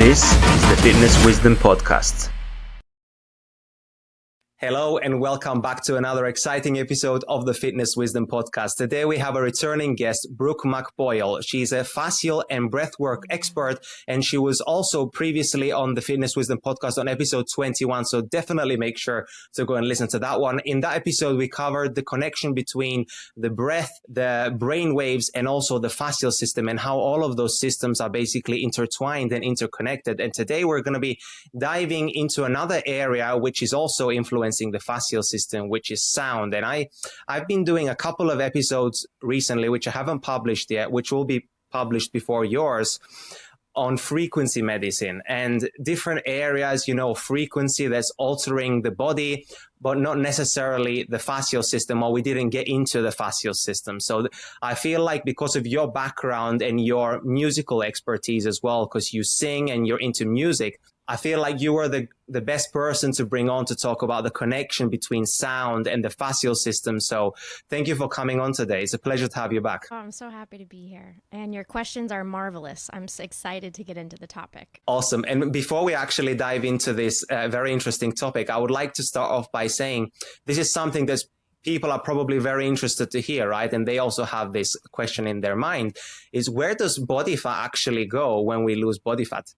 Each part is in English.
This is the Fitness Wisdom Podcast. Hello and welcome back to another exciting episode of the Fitness Wisdom Podcast. Today we have a returning guest, Brooke McPoyle. She's a fascial and breathwork expert, and she was also previously on the Fitness Wisdom Podcast on episode 21. So definitely make sure to go and listen to that one. In that episode, we covered the connection between the breath, the brain waves, and also the fascial system, and how all of those systems are basically intertwined and interconnected. And today we're going to be diving into another area which is also influencing the fascial system, which is sound. And I've been doing a couple of episodes recently, which I haven't published yet, which will be published before yours, on frequency medicine and different areas, frequency that's altering the body, but not necessarily the fascial system, or we didn't get into the fascial system. So I feel like because of your background and your musical expertise as well, because you sing and you're into music, I feel like you are the best person to bring on to talk about the connection between sound and the fascial system. So thank you for coming on today. It's a pleasure to have you back. Oh, I'm so happy to be here. And your questions are marvelous. I'm so excited to get into the topic. Awesome. And before we actually dive into this very interesting topic, I would like to start off by saying this is something that's people are probably very interested to hear, right? And they also have this question in their mind, is where does body fat actually go when we lose body fat?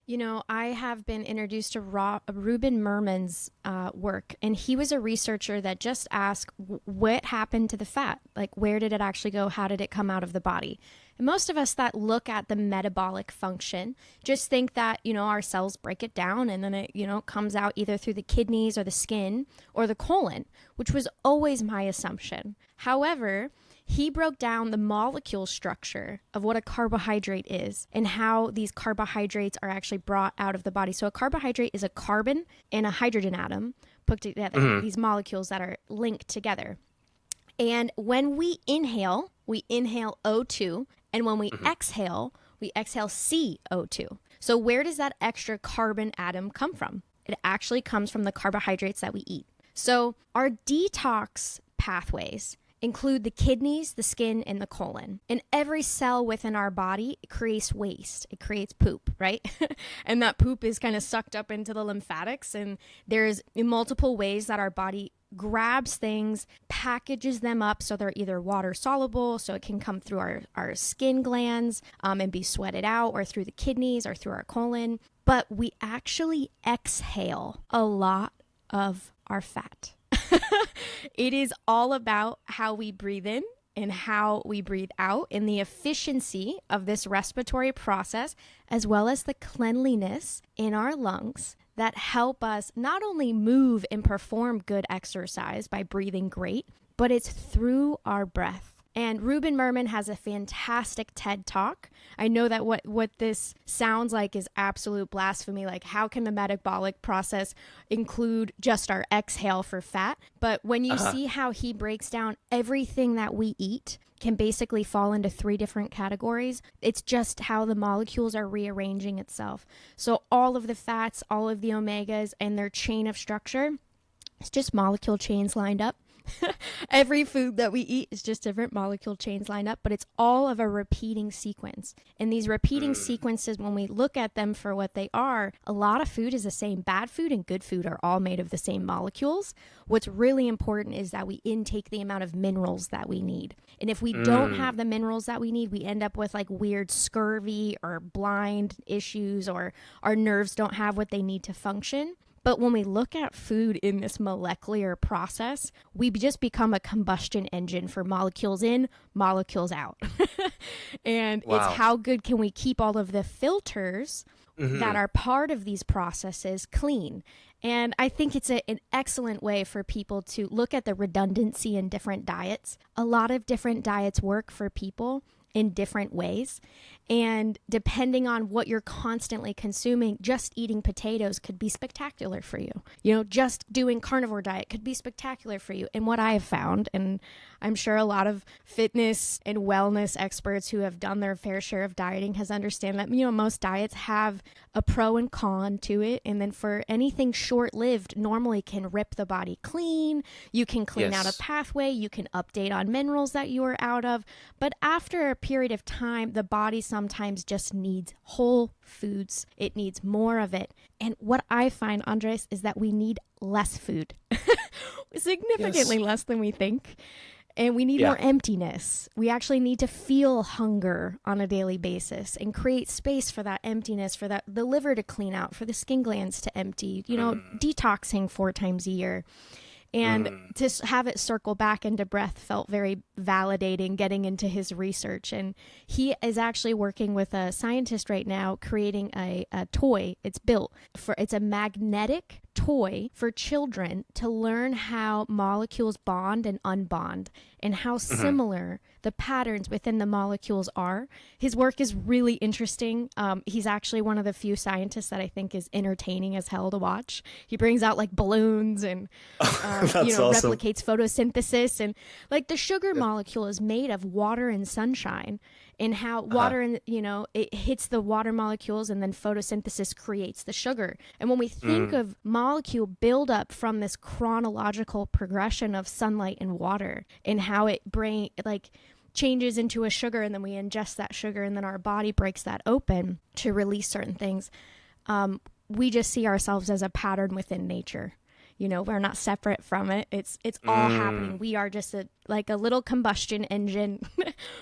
I have been introduced to Ruben Merman's work, and he was a researcher that just asked what happened to the fat? Like, where did it actually go? How did it come out of the body? And most of us that look at the metabolic function just think that, our cells break it down and then it, comes out either through the kidneys or the skin or the colon, which was always my assumption. However, he broke down the molecule structure of what a carbohydrate is and how these carbohydrates are actually brought out of the body. So a carbohydrate is a carbon and a hydrogen atom put together, these molecules that are linked together. And when we inhale O2, and when we exhale CO2. So where does that extra carbon atom come from? It actually comes from the carbohydrates that we eat. So our detox pathways include the kidneys, the skin, and the colon. And every cell within our body creates waste. It creates poop, right? And that poop is kind of sucked up into the lymphatics. And there's multiple ways that our body grabs things, packages them up so they're either water soluble, so it can come through our skin glands and be sweated out, or through the kidneys or through our colon. But we actually exhale a lot of our fat. It is all about how we breathe in and how we breathe out, and the efficiency of this respiratory process, as well as the cleanliness in our lungs that help us not only move and perform good exercise by breathing great, but it's through our breath. And Ruben Merman has a fantastic TED Talk. I know that what this sounds like is absolute blasphemy. Like, how can the metabolic process include just our exhale for fat? But when you see how he breaks down everything that we eat can basically fall into 3 different categories. It's just how the molecules are rearranging itself. So all of the fats, all of the omegas, and their chain of structure, it's just molecule chains lined up. Every food that we eat is just different molecule chains lined up, but it's all of a repeating sequence. And these repeating sequences, when we look at them for what they are, a lot of food is the same. Bad food and good food are all made of the same molecules. What's really important is that we intake the amount of minerals that we need. And if we don't have the minerals that we need, we end up with like weird scurvy or blind issues, or our nerves don't have what they need to function. But when we look at food in this molecular process, we just become a combustion engine for molecules in, molecules out. And it's how good can we keep all of the filters that are part of these processes clean. And I think it's an excellent way for people to look at the redundancy in different diets. A lot of different diets work for people in different ways. And depending on what you're constantly consuming, just eating potatoes could be spectacular for you. Just doing carnivore diet could be spectacular for you. And what I have found, and I'm sure a lot of fitness and wellness experts who have done their fair share of dieting has understand that, most diets have a pro and con to it. And then for anything short-lived, normally can rip the body clean. You can clean out a pathway. You can update on minerals that you are out of. But after a period of time, the body sometimes just needs whole foods. It needs more of it. And what I find, Andres, is that we need less food, significantly less than we think. And we need more emptiness. We actually need to feel hunger on a daily basis and create space for that emptiness, for the liver to clean out, for the skin glands to empty, detoxing 4 times a year. And to have it circle back into breath felt very validating, getting into his research. And he is actually working with a scientist right now creating a toy. It's a magnetic toy for children to learn how molecules bond and unbond and how similar the patterns within the molecules are. His work is really interesting. He's actually one of the few scientists that I think is entertaining as hell to watch. He brings out like balloons and awesome. Replicates photosynthesis, and like the sugar molecule is made of water and sunshine, and how water and it hits the water molecules and then photosynthesis creates the sugar. And when we think of molecule buildup from this chronological progression of sunlight and water and how it changes into a sugar, and then we ingest that sugar, and then our body breaks that open to release certain things, we just see ourselves as a pattern within nature. We're not separate from it. It's all happening. We are just a little combustion engine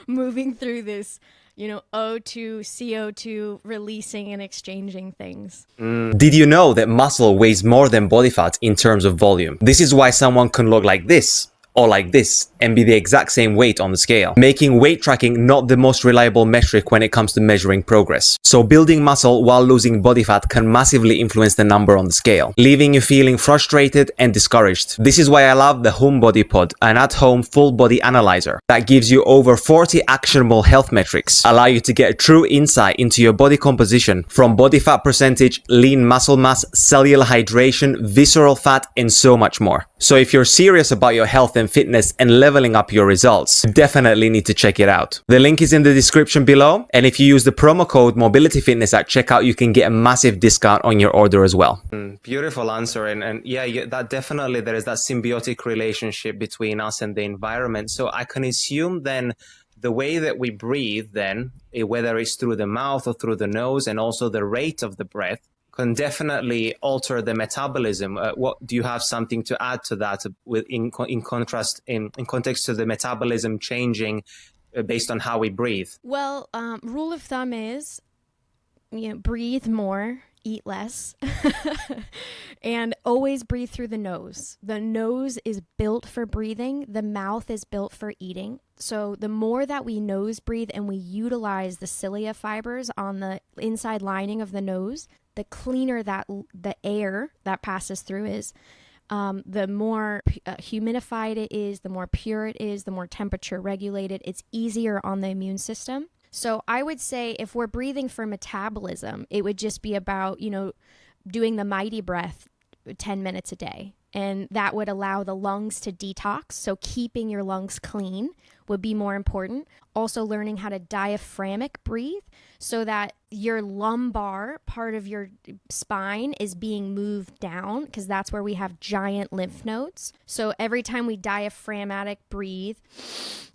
moving through this, O2, CO2, releasing and exchanging things. Did you know that muscle weighs more than body fat in terms of volume? This is why someone can look like this or like this and be the exact same weight on the scale, making weight tracking not the most reliable metric when it comes to measuring progress. So building muscle while losing body fat can massively influence the number on the scale, leaving you feeling frustrated and discouraged. This is why I love the Home Body Pod, an at-home full body analyzer that gives you over 40 actionable health metrics, allow you to get a true insight into your body composition, from body fat percentage, lean muscle mass, cellular hydration, visceral fat, and so much more. So if you're serious about your health and fitness and leveling up your results, you definitely need to check it out. The link is in the description below, and if you use the promo code MobilityFitness at checkout, you can get a massive discount on your order as well. Beautiful answer, and that definitely there is that symbiotic relationship between us and the environment. So I can assume then the way that we breathe then, whether it's through the mouth or through the nose, and also the rate of the breath, can definitely alter the metabolism. What do you have something to add to that in context to the metabolism changing based on how we breathe? Well, rule of thumb is, breathe more, eat less, and always breathe through the nose. The nose is built for breathing. The mouth is built for eating. So the more that we nose breathe and we utilize the cilia fibers on the inside lining of the nose, the cleaner that the air that passes through is, the more humidified it is, the more pure it is, the more temperature regulated. It's easier on the immune system. So I would say if we're breathing for metabolism, it would just be about, doing the mighty breath 10 minutes a day. And that would allow the lungs to detox. So keeping your lungs clean would be more important. Also learning how to diaphragmic breathe so that your lumbar part of your spine is being moved down, because that's where we have giant lymph nodes. So every time we diaphragmatic breathe,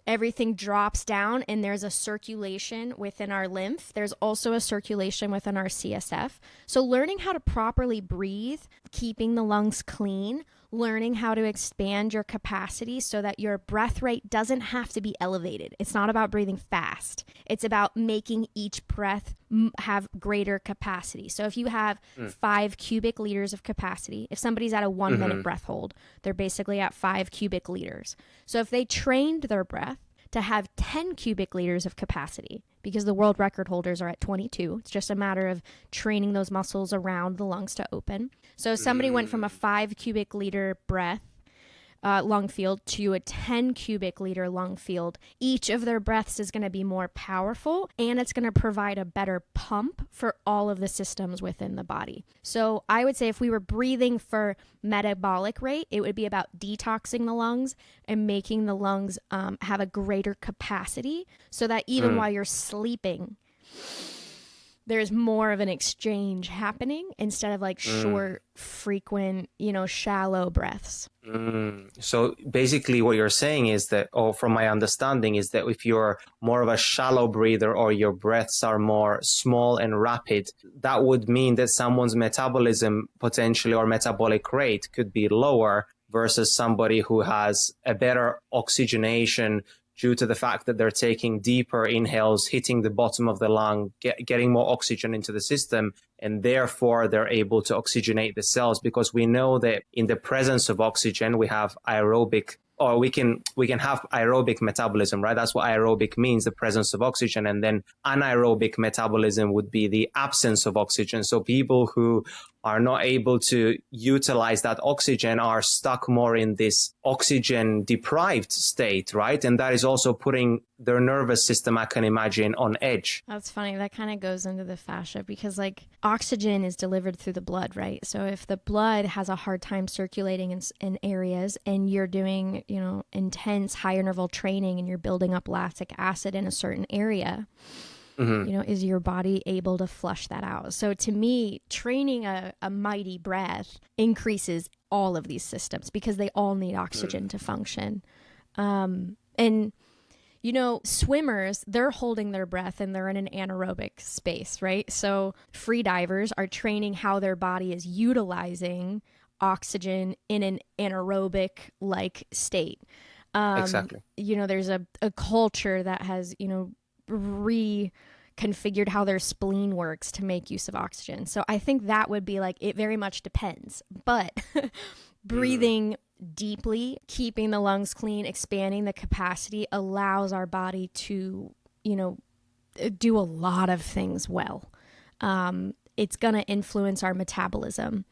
everything drops down and there's a circulation within our lymph. There's also a circulation within our CSF. So learning how to properly breathe, keeping the lungs clean, learning how to expand your capacity so that your breath rate doesn't have to be elevated. It's not about breathing fast. It's about making each breath have greater capacity. So if you have 5 cubic liters of capacity, if somebody's at a 1 minute breath hold, they're basically at 5 cubic liters. So if they trained their breath to have 10 cubic liters of capacity, because the world record holders are at 22. It's just a matter of training those muscles around the lungs to open. So if somebody went from a 5 cubic liter breath lung field to a 10 cubic liter lung field, each of their breaths is going to be more powerful, and it's going to provide a better pump for all of the systems within the body. So I would say if we were breathing for metabolic rate, it would be about detoxing the lungs and making the lungs have a greater capacity so that even while you're sleeping, there's more of an exchange happening instead of like short, frequent, shallow breaths. So basically what you're saying is that, or from my understanding, is that if you're more of a shallow breather or your breaths are more small and rapid, that would mean that someone's metabolism potentially or metabolic rate could be lower versus somebody who has a better oxygenation due to the fact that they're taking deeper inhales, hitting the bottom of the lung, getting more oxygen into the system, and therefore they're able to oxygenate the cells, because we know that in the presence of oxygen, we have aerobic, or we can have aerobic metabolism, right? That's what aerobic means, the presence of oxygen. And then anaerobic metabolism would be the absence of oxygen. So people who are not able to utilize that oxygen are stuck more in this oxygen deprived state, right? And that is also putting their nervous system, I can imagine, on edge. That's funny. That kind of goes into the fascia because like oxygen is delivered through the blood, right? So if the blood has a hard time circulating in areas and you're doing, intense high interval training and you're building up lactic acid in a certain area, is your body able to flush that out? So to me, training a mighty breath increases all of these systems because they all need oxygen to function. And swimmers, they're holding their breath and they're in an anaerobic space, right? So free divers are training how their body is utilizing oxygen in an anaerobic-like state. Exactly. There's a culture that has, reconfigured how their spleen works to make use of oxygen. So I think that would be like, it very much depends. But breathing deeply, keeping the lungs clean, expanding the capacity allows our body to, do a lot of things well. It's going to influence our metabolism.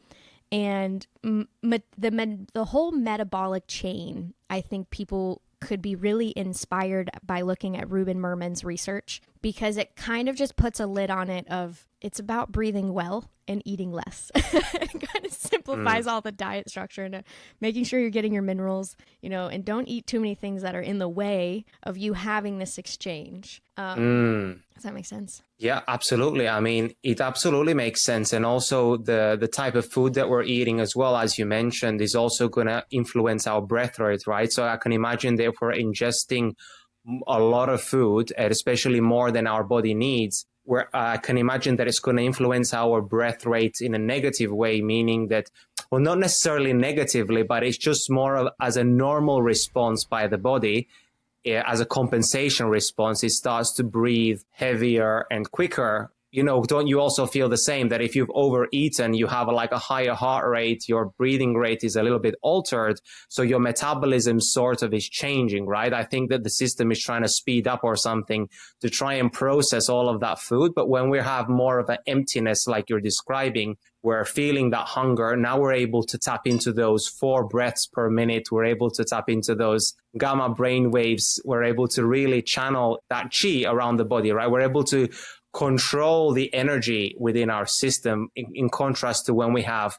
And the whole metabolic chain, I think people could be really inspired by looking at Ruben Merman's research, because it kind of just puts a lid on it of it's about breathing well and eating less. It kind of simplifies all the diet structure into making sure you're getting your minerals, and don't eat too many things that are in the way of you having this exchange. Does that make sense? Yeah, absolutely. I mean, it absolutely makes sense. And also the type of food that we're eating as well, as you mentioned, is also going to influence our breath rate, right? So I can imagine that if we're ingesting a lot of food, and especially more than our body needs, where I can imagine that it's going to influence our breath rate in a negative way, meaning that, well, not necessarily negatively, but it's just more of as a normal response by the body. As a compensation response, it starts to breathe heavier and quicker. Don't you also feel the same, that if you've overeaten, you have a higher heart rate, your breathing rate is a little bit altered, so your metabolism sort of is changing, right? I think that the system is trying to speed up or something to try and process all of that food. But when we have more of an emptiness, like you're describing, we're feeling that hunger. Now we're able to tap into those 4 breaths per minute. We're able to tap into those gamma brain waves. We're able to really channel that chi around the body, right? We're able to control the energy within our system in contrast to when we have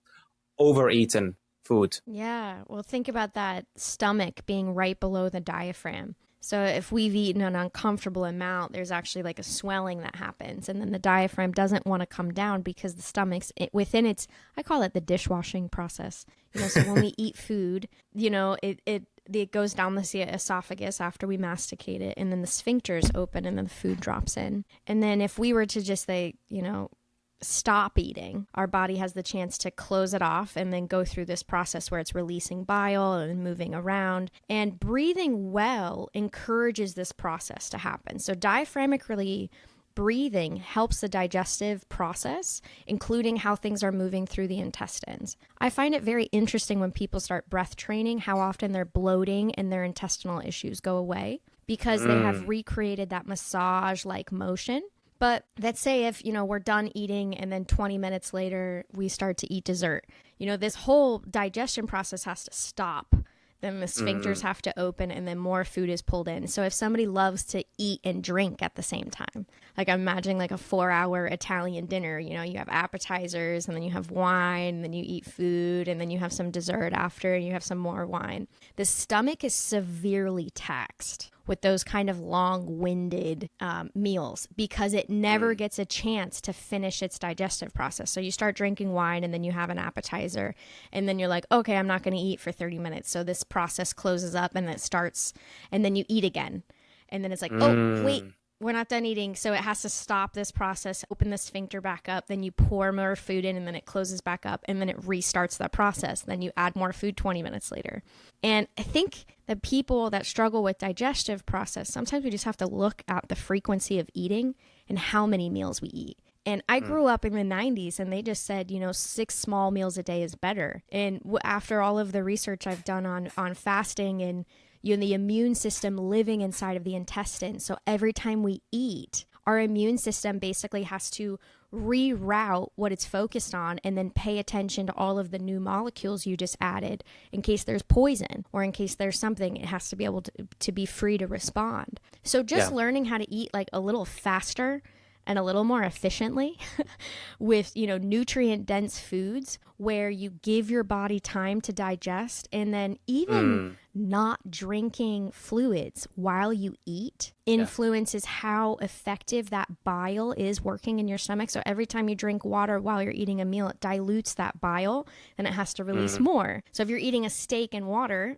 overeaten food. Yeah. Well, think about that stomach being right below the diaphragm. So if we've eaten an uncomfortable amount, there's actually like a swelling that happens. And then the diaphragm doesn't want to come down because the stomach's within its, I call it the dishwashing process. So when we eat food, it goes down the esophagus after we masticate it, and then the sphincters open and then the food drops in. And then if we were to just stop eating, our body has the chance to close it off and then go through this process where it's releasing bile and moving around. And breathing well encourages this process to happen. So diaphragmically breathing helps the digestive process, including how things are moving through the intestines. I find it very interesting when people start breath training, how often their bloating and their intestinal issues go away because they have recreated that massage-like motion. But let's say if, we're done eating and then 20 minutes later we start to eat dessert, this whole digestion process has to stop. Then the sphincters have to open and then more food is pulled in. So if somebody loves to eat and drink at the same time, like I'm imagining like a 4-hour Italian dinner, you have appetizers and then you have wine and then you eat food and then you have some dessert after and you have some more wine. The stomach is severely taxed with those kind of long-winded meals, because it never gets a chance to finish its digestive process. So you start drinking wine and then you have an appetizer and then you're like, okay, I'm not going to eat for 30 minutes. So this process closes up and it starts, and then you eat again. And then it's like, oh, wait, we're not done eating. So it has to stop this process, open the sphincter back up. Then you pour more food in and then it closes back up and then it restarts that process. Then you add more food 20 minutes later. And I think the people that struggle with digestive process, sometimes we just have to look at the frequency of eating and how many meals we eat. And I grew up in the 90s and they just said, 6 small meals a day is better. And after all of the research I've done on fasting and the immune system living inside of the intestine. So every time we eat, our immune system basically has to reroute what it's focused on and then pay attention to all of the new molecules you just added in case there's poison or in case there's something. It has to be able to be free to respond. So just learning how to eat like a little faster and a little more efficiently with, nutrient dense foods where you give your body time to digest, and then even not drinking fluids while you eat influences how effective that bile is working in your stomach. So every time you drink water while you're eating a meal, it dilutes that bile and it has to release more. So if you're eating a steak and water,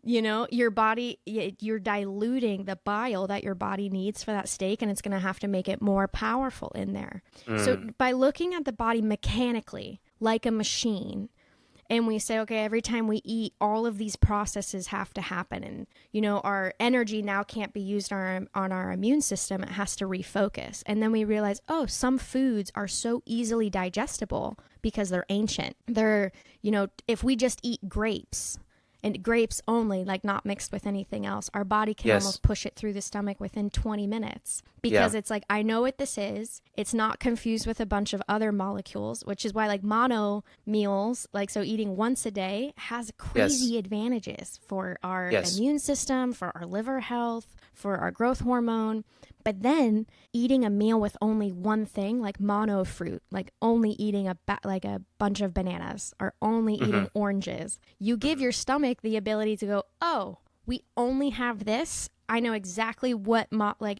your body, you're diluting the bile that your body needs for that steak, and it's going to have to make it more powerful in there. So by looking at the body mechanically, like a machine, and we say, okay, every time we eat, all of these processes have to happen. And, our energy now can't be used on our immune system. It has to refocus. And then we realize, oh, some foods are so easily digestible because they're ancient. They're, if we just eat grapes, and grapes only, like not mixed with anything else, our body can almost push it through the stomach within 20 minutes because it's like, I know what this is. It's not confused with a bunch of other molecules, which is why like mono meals, like so eating once a day has crazy advantages for our immune system, for our liver health, for our growth hormone. But then eating a meal with only one thing, like mono fruit, like only eating a bunch of bananas or only eating oranges, you give your stomach the ability to go, oh, we only have this. I know exactly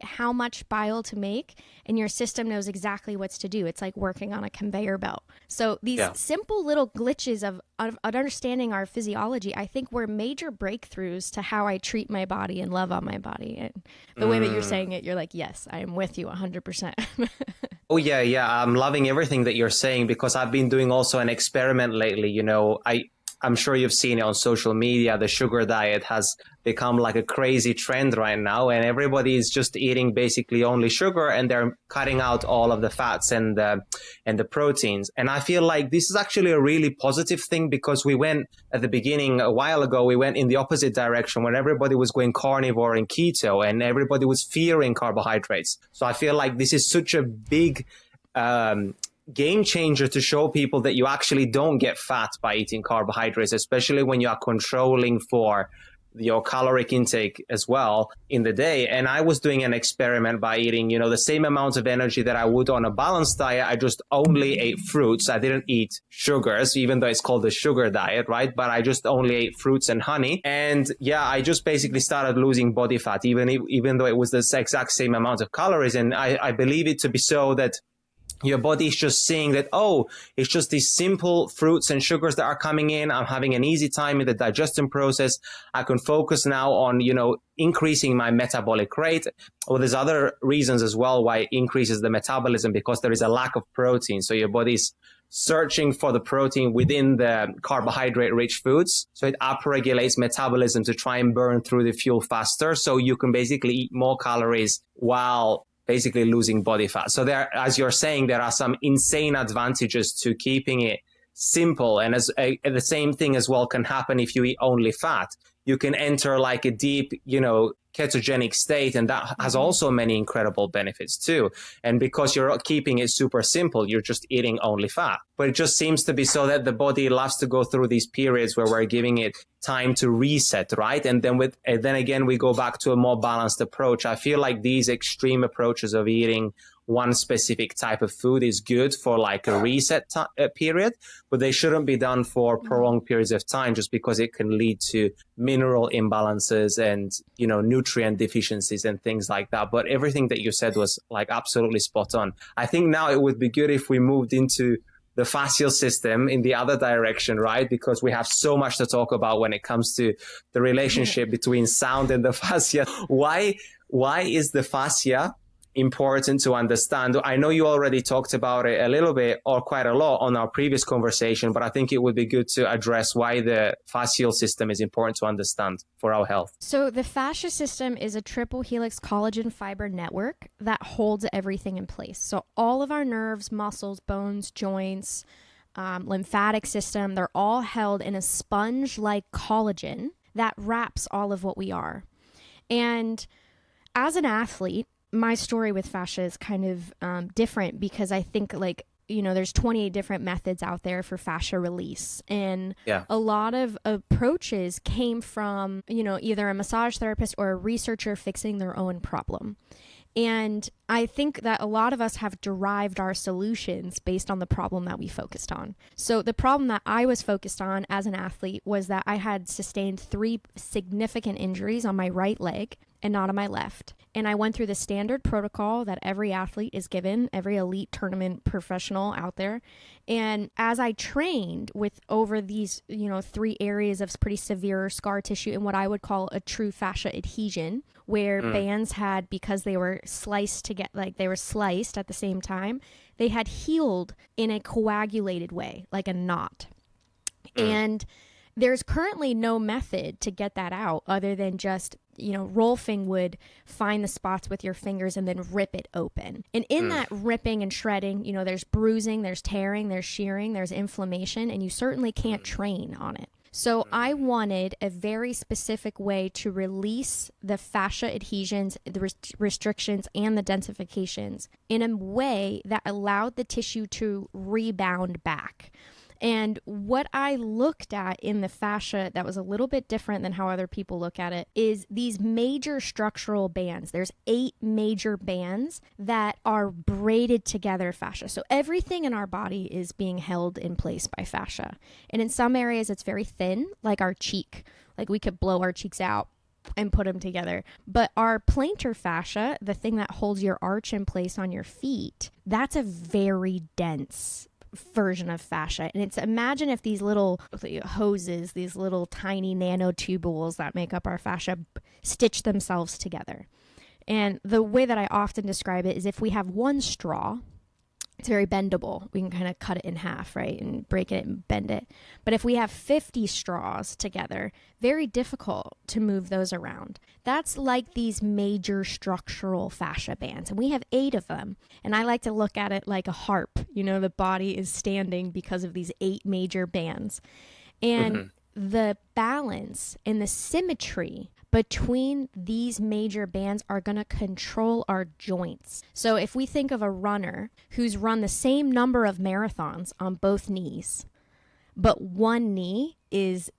how much bile to make, and your system knows exactly what's to do. It's like working on a conveyor belt. So these simple little glitches of understanding our physiology, I think were major breakthroughs to how I treat my body and love on my body. And the way that you're saying it, you're like, yes, I am with you 100%. Oh, yeah. I'm loving everything that you're saying because I've been doing also an experiment lately. I'm sure you've seen it on social media. The sugar diet has become like a crazy trend right now, and everybody is just eating basically only sugar, and they're cutting out all of the fats and the proteins. And I feel like this is actually a really positive thing because we went at the beginning a while ago, we went in the opposite direction when everybody was going carnivore and keto and everybody was fearing carbohydrates. So I feel like this is such a big game changer to show people that you actually don't get fat by eating carbohydrates, especially when you are controlling for your caloric intake as well in the day. And I was doing an experiment by eating, the same amount of energy that I would on a balanced diet. I just only ate fruits. I didn't eat sugars, even though it's called the sugar diet, right? But I just only ate fruits and honey. And I just basically started losing body fat, even though it was the exact same amount of calories. And I believe it to be so that your body is just seeing that, oh, it's just these simple fruits and sugars that are coming in. I'm having an easy time in the digestion process. I can focus now on, increasing my metabolic rate. Well, there's other reasons as well why it increases the metabolism, because there is a lack of protein. So your body's searching for the protein within the carbohydrate-rich foods. So it upregulates metabolism to try and burn through the fuel faster. So you can basically eat more calories while basically losing body fat. So there, as you're saying, there are some insane advantages to keeping it simple. And the same thing as well can happen if you eat only fat. You can enter like a deep, ketogenic state, and that has also many incredible benefits too. And because you're keeping it super simple, you're just eating only fat. But it just seems to be so that the body loves to go through these periods where we're giving it time to reset, right? And then again, we go back to a more balanced approach. I feel like these extreme approaches of eating one specific type of food is good for like a reset period, but they shouldn't be done for prolonged periods of time, just because it can lead to mineral imbalances and, you know, nutrient deficiencies and things like that. But everything that you said was like absolutely spot on. I think now it would be good if we moved into the fascial system in the other direction, right? Because we have so much to talk about when it comes to the relationship between sound and the fascia. Why is the fascia important to understand? I know you already talked about it a little bit or quite a lot on our previous conversation, but I think it would be good to address why the fascial system is important to understand for our health. So the fascia system is a triple helix collagen fiber network that holds everything in place. So all of our nerves, muscles, bones, joints, lymphatic system, they're all held in a sponge-like collagen that wraps all of what we are. And as an athlete, my story with fascia is kind of different, because I think, like, you know, there's 28 different methods out there for fascia release. And a lot of approaches came from, you know, either a massage therapist or a researcher fixing their own problem. And I think that a lot of us have derived our solutions based on the problem that we focused on. So the problem that I was focused on as an athlete was that I had sustained 3 significant injuries on my right leg and not on my left. And I went through the standard protocol that every athlete is given, every elite tournament professional out there. And as I trained with over these, you know, 3 areas of pretty severe scar tissue and what I would call a true fascia adhesion, where bands had, because they were sliced to get, like they were sliced at the same time, they had healed in a coagulated way, like a knot. And there's currently no method to get that out other than just, you know, Rolfing would find the spots with your fingers and then rip it open. And in that ripping and shredding, you know, there's bruising, there's tearing, there's shearing, there's inflammation, and you certainly can't train on it. So I wanted a very specific way to release the fascia adhesions, the restrictions, and the densifications in a way that allowed the tissue to rebound back. And what I looked at in the fascia that was a little bit different than how other people look at it is these major structural bands. There's 8 major bands that are braided together fascia. So everything in our body is being held in place by fascia. And in some areas it's very thin, like our cheek. Like we could blow our cheeks out and put them together. But our plantar fascia, the thing that holds your arch in place on your feet, that's a very dense version of fascia. And it's, imagine if these little hoses, these little tiny nanotubules that make up our fascia stitch themselves together. And the way that I often describe it is, if we have one straw, it's very bendable. We can kind of cut it in half, right? And break it and bend it. But if we have 50 straws together, very difficult to move those around. That's like these major structural fascia bands. And we have 8 of them. And I like to look at it like a harp. You know, the body is standing because of these 8 major bands. And the balance and the symmetry between these major bands are going to control our joints. So if we think of a runner who's run the same number of marathons on both knees, but one knee is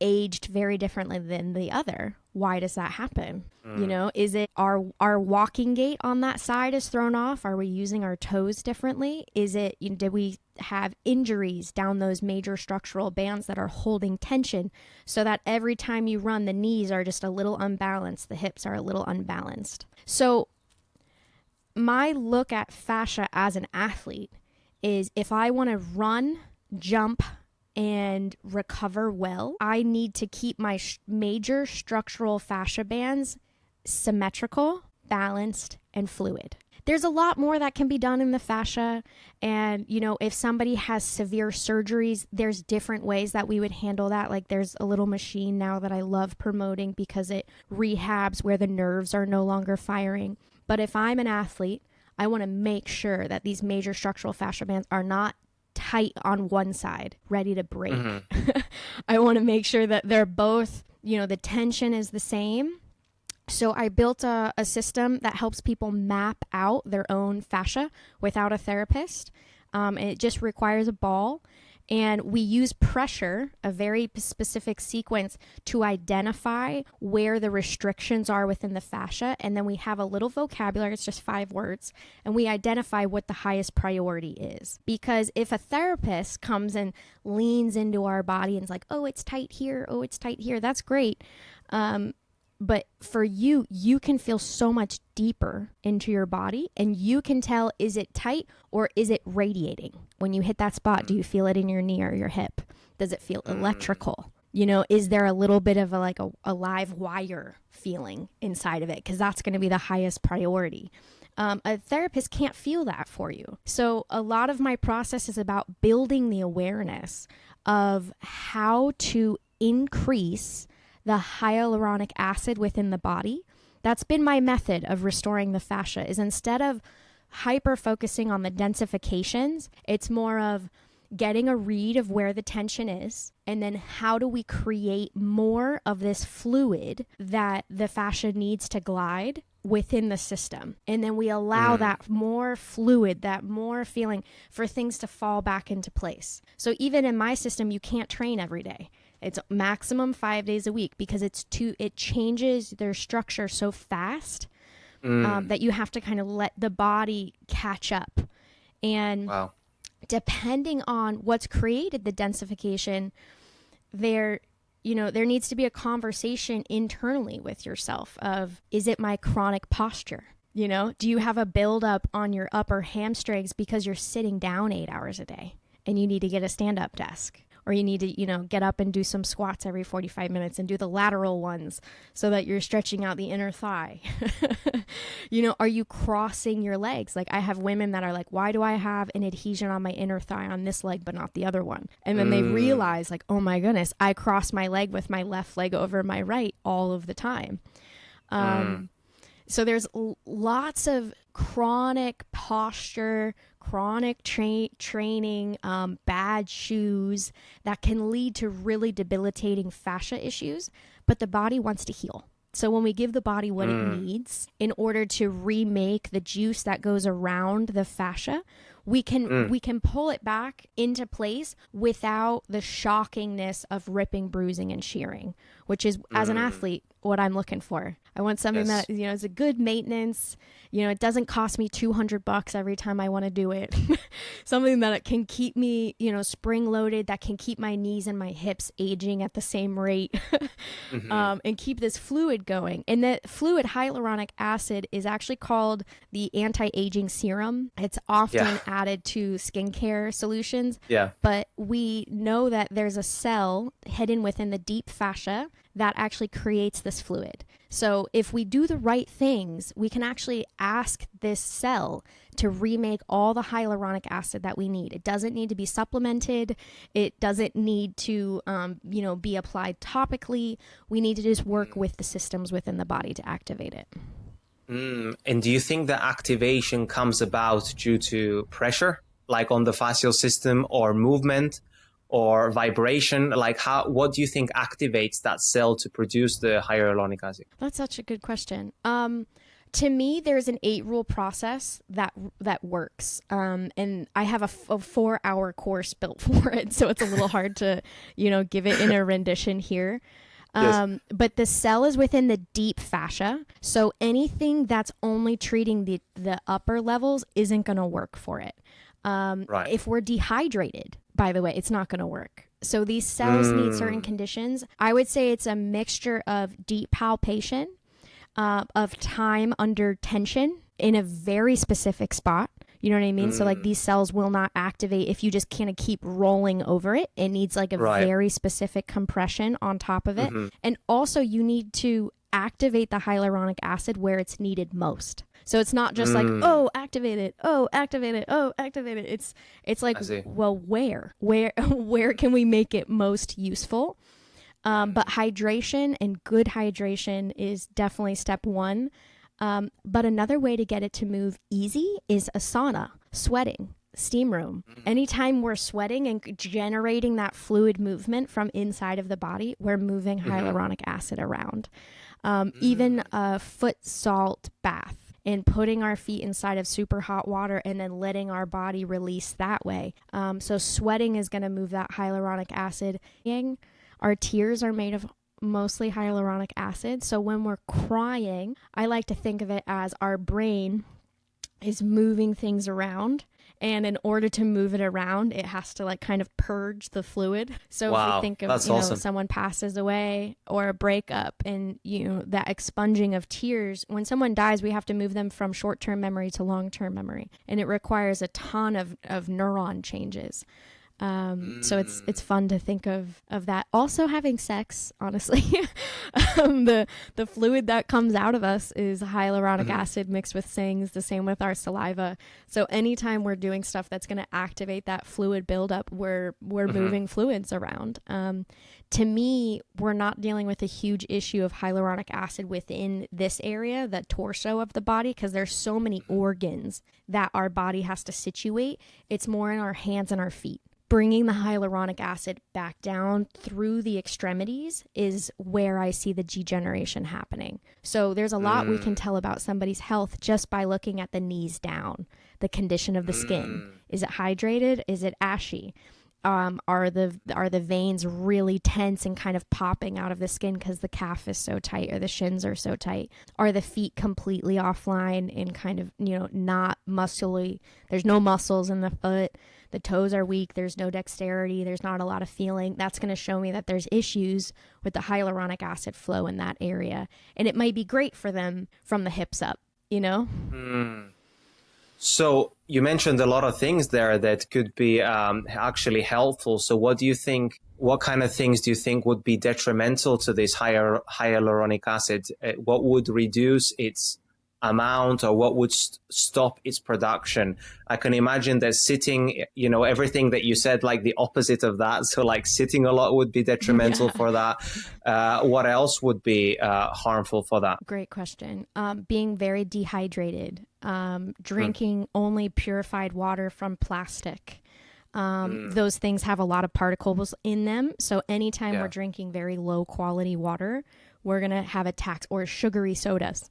aged very differently than the other, why does that happen? You know, is it our walking gait on that side is thrown off? Are we using our toes differently? Is it, you know, did we have injuries down those major structural bands that are holding tension so that every time you run, the knees are just a little unbalanced, the hips are a little unbalanced? So my look at fascia as an athlete is, if I want to run, jump, and recover well, I need to keep my major structural fascia bands symmetrical, balanced, and fluid. There's a lot more that can be done in the fascia. And, you know, if somebody has severe surgeries, there's different ways that we would handle that. Like, there's a little machine now that I love promoting because it rehabs where the nerves are no longer firing. But if I'm an athlete, I want to make sure that these major structural fascia bands are not tight on one side, ready to break. I want to make sure that they're both, you know, the tension is the same. So I built a system that helps people map out their own fascia without a therapist. It just requires a ball. And we use pressure, a very specific sequence, to identify where the restrictions are within the fascia. And then we have a little vocabulary, it's just 5 words, and we identify what the highest priority is. Because if a therapist comes and leans into our body and is like, oh, it's tight here, oh, it's tight here, that's great. But for you, you can feel so much deeper into your body, and you can tell, is it tight or is it radiating? When you hit that spot, do you feel it in your knee or your hip? Does it feel electrical? You know, is there a little bit of a live wire feeling inside of it? Because that's going to be the highest priority. A therapist can't feel that for you. So a lot of my process is about building the awareness of how to increase the hyaluronic acid within the body. That's been my method of restoring the fascia, is instead of hyper focusing on the densifications, it's more of getting a read of where the tension is, and then how do we create more of this fluid that the fascia needs to glide within the system. And then we allow that more fluid, that more feeling for things to fall back into place. So even in my system, you can't train every day. It's maximum 5 days a week because it changes their structure so fast that you have to kind of let the body catch up. And depending on what's created the densification, there needs to be a conversation internally with yourself of, is it my chronic posture? You know, do you have a buildup on your upper hamstrings because you're sitting down 8 hours a day and you need to get a stand-up desk? Or you need to, get up and do some squats every 45 minutes and do the lateral ones so that you're stretching out the inner thigh. Are you crossing your legs? Like, I have women that are like, why do I have an adhesion on my inner thigh on this leg but not the other one? And then they realize, like, oh my goodness, I cross my leg with my left leg over my right all of the time. So there's lots of chronic posture, chronic training, bad shoes that can lead to really debilitating fascia issues, but the body wants to heal. So when we give the body what it needs in order to remake the juice that goes around the fascia, we can pull it back into place without the shockingness of ripping, bruising, and shearing, which is, as an athlete, what I'm looking for. I want something that, is a good maintenance. It doesn't cost me $200 every time I want to do it. Something that can keep me, spring loaded, that can keep my knees and my hips aging at the same rate, and keep this fluid going. And that fluid, hyaluronic acid, is actually called the anti-aging serum. It's often added to skincare solutions. But we know that there's a cell hidden within the deep fascia that actually creates this fluid. So if we do the right things, we can actually ask this cell to remake all the hyaluronic acid that we need. It doesn't need to be supplemented. It doesn't need to, be applied topically. We need to just work with the systems within the body to activate it. And do you think the activation comes about due to pressure, like on the fascial system, or movement, or vibration? Like, what do you think activates that cell to produce the hyaluronic acid? That's such a good question. To me, there's an 8-rule process that works. And I have a 4-hour course built for it, so it's a little hard to, give it in a rendition here. But the cell is within the deep fascia. So anything that's only treating the upper levels isn't going to work for it. If we're dehydrated, by the way, it's not going to work. So these cells need certain conditions. I would say it's a mixture of deep palpation, of time under tension in a very specific spot. You know what I mean? So like these cells will not activate if you just kind of keep rolling over it. It needs like a very specific compression on top of it. And also you need to activate the hyaluronic acid where it's needed most. So it's not just like, oh, activate it, oh, activate it, oh, activate it. It's like, well, where can we make it most useful? But hydration and good hydration is definitely step one. But another way to get it to move easy is a sauna, sweating, steam room. Anytime we're sweating and generating that fluid movement from inside of the body, we're moving hyaluronic acid around. Even a foot salt bath and putting our feet inside of super hot water and then letting our body release that way. So sweating is going to move that hyaluronic acid. Our tears are made of mostly hyaluronic acid. So when we're crying, I like to think of it as our brain is moving things around. And in order to move it around, it has to like kind of purge the fluid. So if we think of, awesome. someone passes away or a breakup and, that expunging of tears, when someone dies, we have to move them from short-term memory to long-term memory. And it requires a ton of neuron changes. So it's fun to think of that. Also having sex, honestly, the fluid that comes out of us is hyaluronic acid mixed with things, the same with our saliva. So anytime we're doing stuff that's going to activate that fluid buildup, we're moving fluids around. To me, we're not dealing with a huge issue of hyaluronic acid within this area, the torso of the body, because there's so many organs that our body has to situate. It's more in our hands and our feet. Bringing the hyaluronic acid back down through the extremities is where I see the degeneration happening. So there's a lot we can tell about somebody's health just by looking at the knees down, the condition of the skin. Is it hydrated? Is it ashy? Are the veins really tense and kind of popping out of the skin because the calf is so tight or the shins are so tight? Are the feet completely offline and kind of, not muscly? There's no muscles in the foot. The toes are weak. There's no dexterity. There's not a lot of feeling. That's going to show me that there's issues with the hyaluronic acid flow in that area. And it might be great for them from the hips up, So you mentioned a lot of things there that could be actually helpful. So what kind of things do you think would be detrimental to this hyaluronic acid? What would reduce its amount, or what would stop its production? I can imagine that sitting, everything that you said, like the opposite of that. So like sitting a lot would be detrimental for that. What else would be harmful for that? Great question. Being very dehydrated, drinking only purified water from plastic. Those things have a lot of particles in them. So anytime we're drinking very low quality water, we're going to have attacks, or sugary sodas.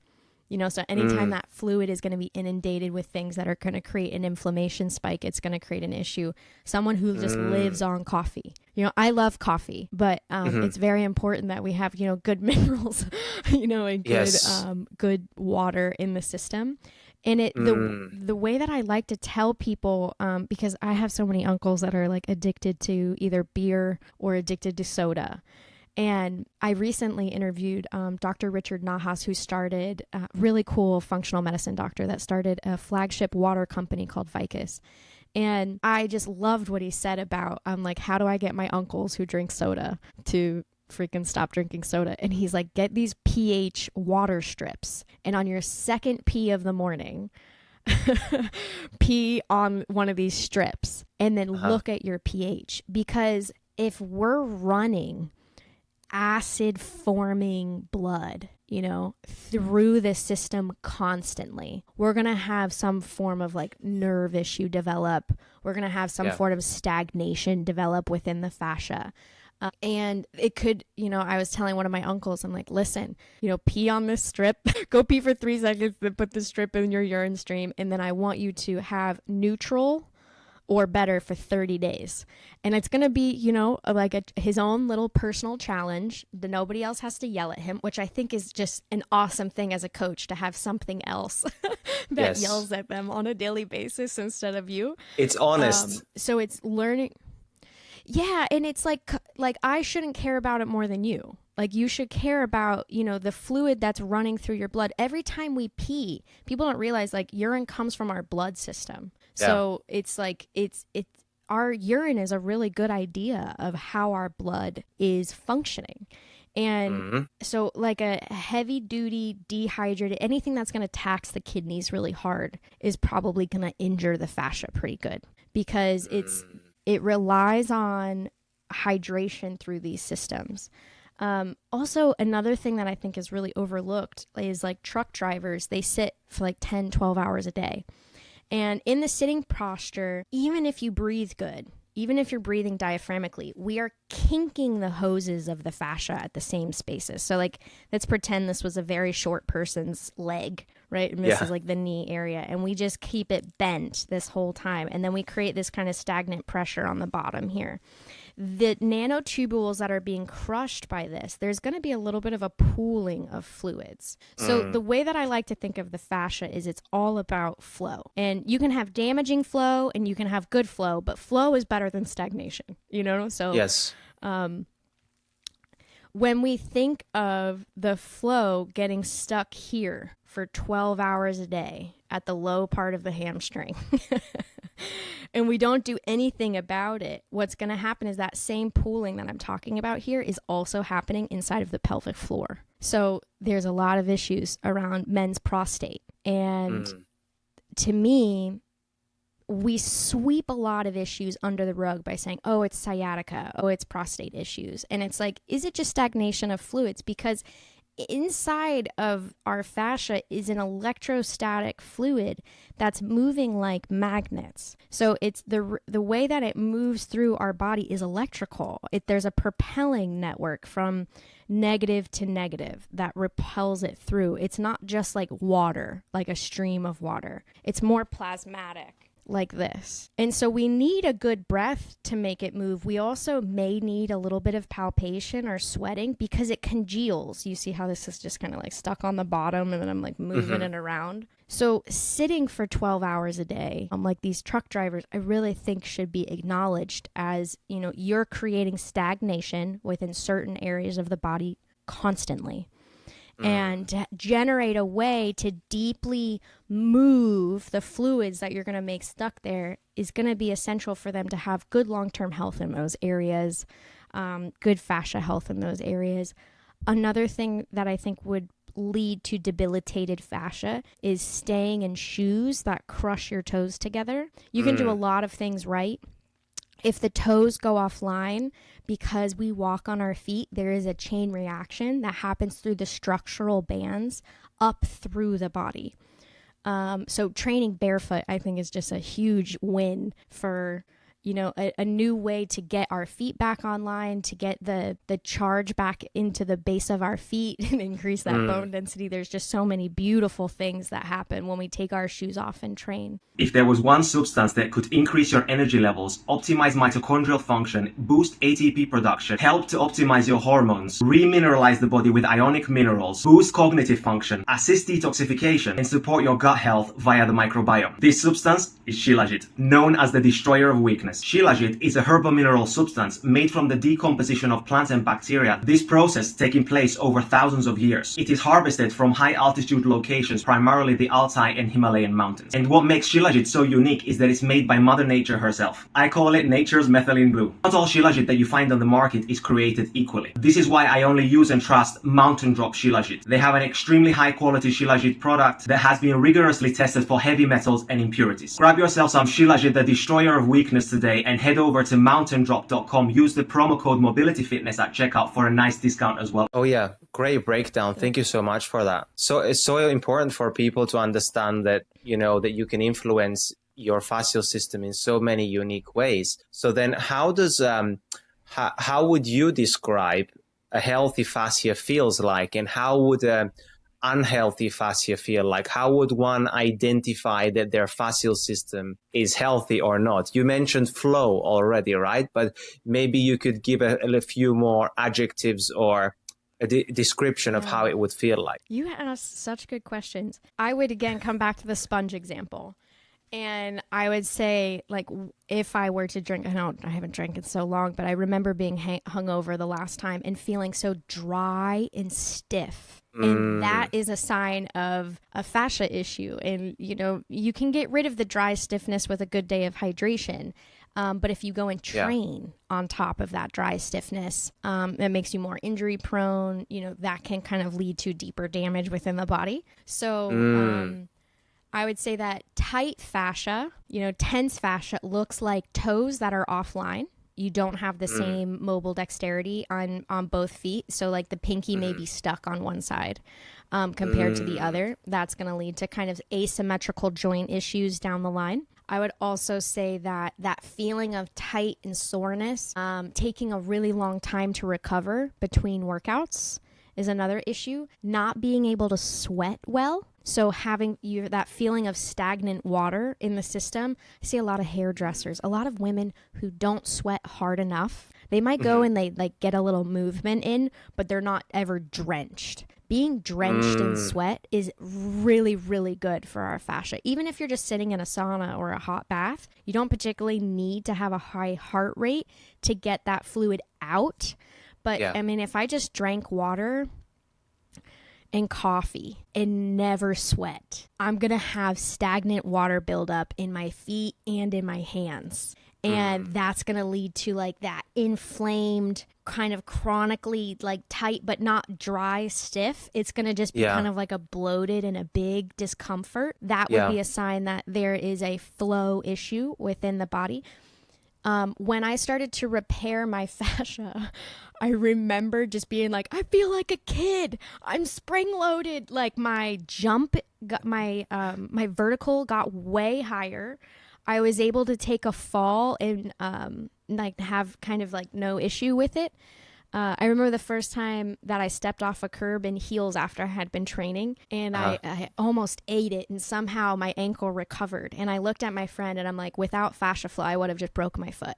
So anytime that fluid is going to be inundated with things that are going to create an inflammation spike, it's going to create an issue. Someone who just lives on coffee. I love coffee, but it's very important that we have, good minerals, and good water in the system. And the way that I like to tell people, because I have so many uncles that are like addicted to either beer or addicted to soda. And I recently interviewed Dr. Richard Nahas, who started a really cool functional medicine doctor that started a flagship water company called Vicus. And I just loved what he said about, how do I get my uncles who drink soda to freaking stop drinking soda? And he's like, get these pH water strips. And on your second pee of the morning, pee on one of these strips and then look at your pH. Because if we're running acid forming blood, through the system constantly, we're going to have some form of like nerve issue develop. We're going to have some sort of stagnation develop within the fascia. And it could, I was telling one of my uncles, I'm like, listen, pee on this strip, go pee for 3 seconds, then put the strip in your urine stream. And then I want you to have neutral or better for 30 days. And it's going to be, his own little personal challenge. Nobody else has to yell at him, which I think is just an awesome thing as a coach, to have something else that yells at them on a daily basis instead of you. It's honest. So it's learning. Yeah. And it's like I shouldn't care about it more than you. Like, you should care about, the fluid that's running through your blood. Every time we pee, people don't realize, like, urine comes from our blood system. So it's like, our urine is a really good idea of how our blood is functioning. And so like a heavy duty dehydrated, anything that's going to tax the kidneys really hard is probably going to injure the fascia pretty good, because it relies on hydration through these systems. Also, another thing that I think is really overlooked is like truck drivers. They sit for like 10, 12 hours a day. And in the sitting posture, even if you breathe good, even if you're breathing diaphragmically, we are kinking the hoses of the fascia at the same spaces. So like, let's pretend this was a very short person's leg, right? And this is like the knee area. And we just keep it bent this whole time. And then we create this kind of stagnant pressure on the bottom here. The nanotubules that are being crushed by this, there's going to be a little bit of a pooling of fluids. So the way that I like to think of the fascia is it's all about flow. And you can have damaging flow and you can have good flow, but flow is better than stagnation, you know? So Yes. When we think of the flow getting stuck here for 12 hours a day at the low part of the hamstring, and we don't do anything about it, what's going to happen is that same pooling that I'm talking about here is also happening inside of the pelvic floor. So there's a lot of issues around men's prostate. And to me, we sweep a lot of issues under the rug by saying, oh, it's sciatica, oh, it's prostate issues. And it's like, is it just stagnation of fluids? Because inside of our fascia is an electrostatic fluid that's moving like magnets. So it's the way that it moves through our body is electrical. There's a propelling network from negative to negative that repels it through. It's not just like water, like a stream of water. It's more plasmatic, like this. And so we need a good breath to make it move. We also may need a little bit of palpation or sweating because it congeals. You see how this is just kind of like stuck on the bottom and then I'm like moving it around. So sitting for 12 hours a day, like these truck drivers, I really think should be acknowledged as, you know, you're creating stagnation within certain areas of the body constantly. And to generate a way to deeply move the fluids that you're going to make stuck there is going to be essential for them to have good long-term health in those areas, good fascia health in those areas. Another thing that I think would lead to debilitated fascia is staying in shoes that crush your toes together. You can do a lot of things right. If the toes go offline because we walk on our feet, there is a chain reaction that happens through the structural bands up through the body. So training barefoot, I think, is just a huge win for, you know, a new way to get our feet back online, to get the charge back into the base of our feet and increase that bone density. There's just so many beautiful things that happen when we take our shoes off and train. If there was one substance that could increase your energy levels, optimize mitochondrial function, boost ATP production, help to optimize your hormones, remineralize the body with ionic minerals, boost cognitive function, assist detoxification, and support your gut health via the microbiome, this substance is Shilajit, known as the destroyer of weakness. Shilajit is a herbomineral substance made from the decomposition of plants and bacteria, this process taking place over thousands of years. It is harvested from high altitude locations, primarily the Altai and Himalayan mountains. And what makes Shilajit so unique is that it's made by Mother Nature herself. I call it nature's methylene blue. Not all Shilajit that you find on the market is created equally. This is why I only use and trust Mountain Drop Shilajit. They have an extremely high quality Shilajit product that has been rigorously tested for heavy metals and impurities. Grab yourself some Shilajit, the destroyer of weakness, today and head over to mountaindrop.com. Use the promo code mobilityfitness at checkout for a nice discount as well. Oh yeah, great breakdown. Thank you so much for that. So it's so important for people to understand that, you know, that you can influence your fascial system in so many unique ways. So then how does how would you describe a healthy fascia feels like, and how would unhealthy fascia feel like? How would one identify that their fascial system is healthy or not? You mentioned flow already, right? But maybe you could give a few more adjectives or a description of how it would feel like. You asked such good questions. I would again come back to the sponge example. And I would say, like, if I were to drink, I haven't drank in so long, but I remember being hungover the last time and feeling so dry and stiff. And that is a sign of a fascia issue. And, you know, you can get rid of the dry stiffness with a good day of hydration. But if you go and train on top of that dry stiffness, it makes you more injury prone. You know, that can kind of lead to deeper damage within the body. So I would say that tight fascia, you know, tense fascia looks like toes that are offline. You don't have the same mobile dexterity on both feet. So like the pinky may be stuck on one side compared to the other. That's going to lead to kind of asymmetrical joint issues down the line. I would also say that that feeling of tight and soreness, taking a really long time to recover between workouts is another issue. Not being able to sweat well. So having that feeling of stagnant water in the system, I see a lot of hairdressers, a lot of women who don't sweat hard enough. They might go and they like get a little movement in, but they're not ever drenched. Being drenched in sweat is really, really good for our fascia. Even if you're just sitting in a sauna or a hot bath, you don't particularly need to have a high heart rate to get that fluid out. But I mean, if I just drank water and coffee and never sweat, I'm going to have stagnant water buildup in my feet and in my hands. And that's going to lead to like that inflamed, kind of chronically like tight, but not dry, stiff. It's going to just be kind of like a bloated and a big discomfort. That would be a sign that there is a flow issue within the body. When I started to repair my fascia, I remember just being like, I feel like a kid. I'm spring loaded. Like my jump got my vertical got way higher. I was able to take a fall and like have kind of like no issue with it. I remember the first time that I stepped off a curb in heels after I had been training, and I almost ate it, and somehow my ankle recovered. And I looked at my friend and I'm like, without fascia flow, I would have just broke my foot.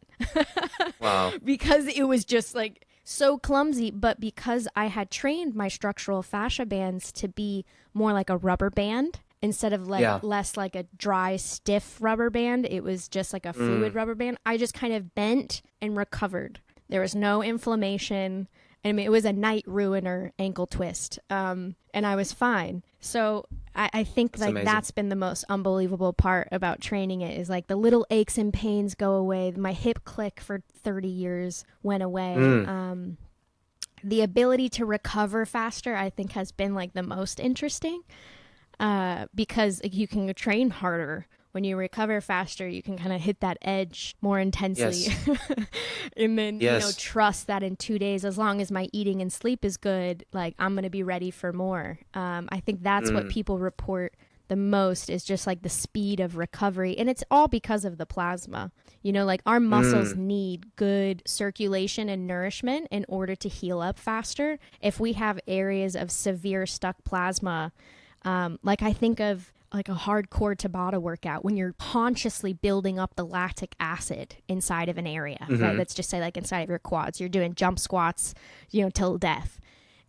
Wow. Because it was just like so clumsy, but because I had trained my structural fascia bands to be more like a rubber band, instead of like less like a dry, stiff rubber band, it was just like a fluid rubber band. I just kind of bent and recovered. There was no inflammation. I mean, it was a night ruiner ankle twist. And I was fine. So I think like that's been the most unbelievable part about training it, is like the little aches and pains go away. My hip click for 30 years went away. The ability to recover faster, I think, has been like the most interesting. Because you can train harder. When you recover faster, you can kind of hit that edge more intensely. And then, you know, trust that in 2 days, as long as my eating and sleep is good, like I'm going to be ready for more. I think that's what people report the most, is just like the speed of recovery. And it's all because of the plasma. You know, like our muscles need good circulation and nourishment in order to heal up faster. If we have areas of severe stuck plasma, like I think of like a hardcore Tabata workout, when you're consciously building up the lactic acid inside of an area, right? Let's just say like inside of your quads, you're doing jump squats, you know, till death.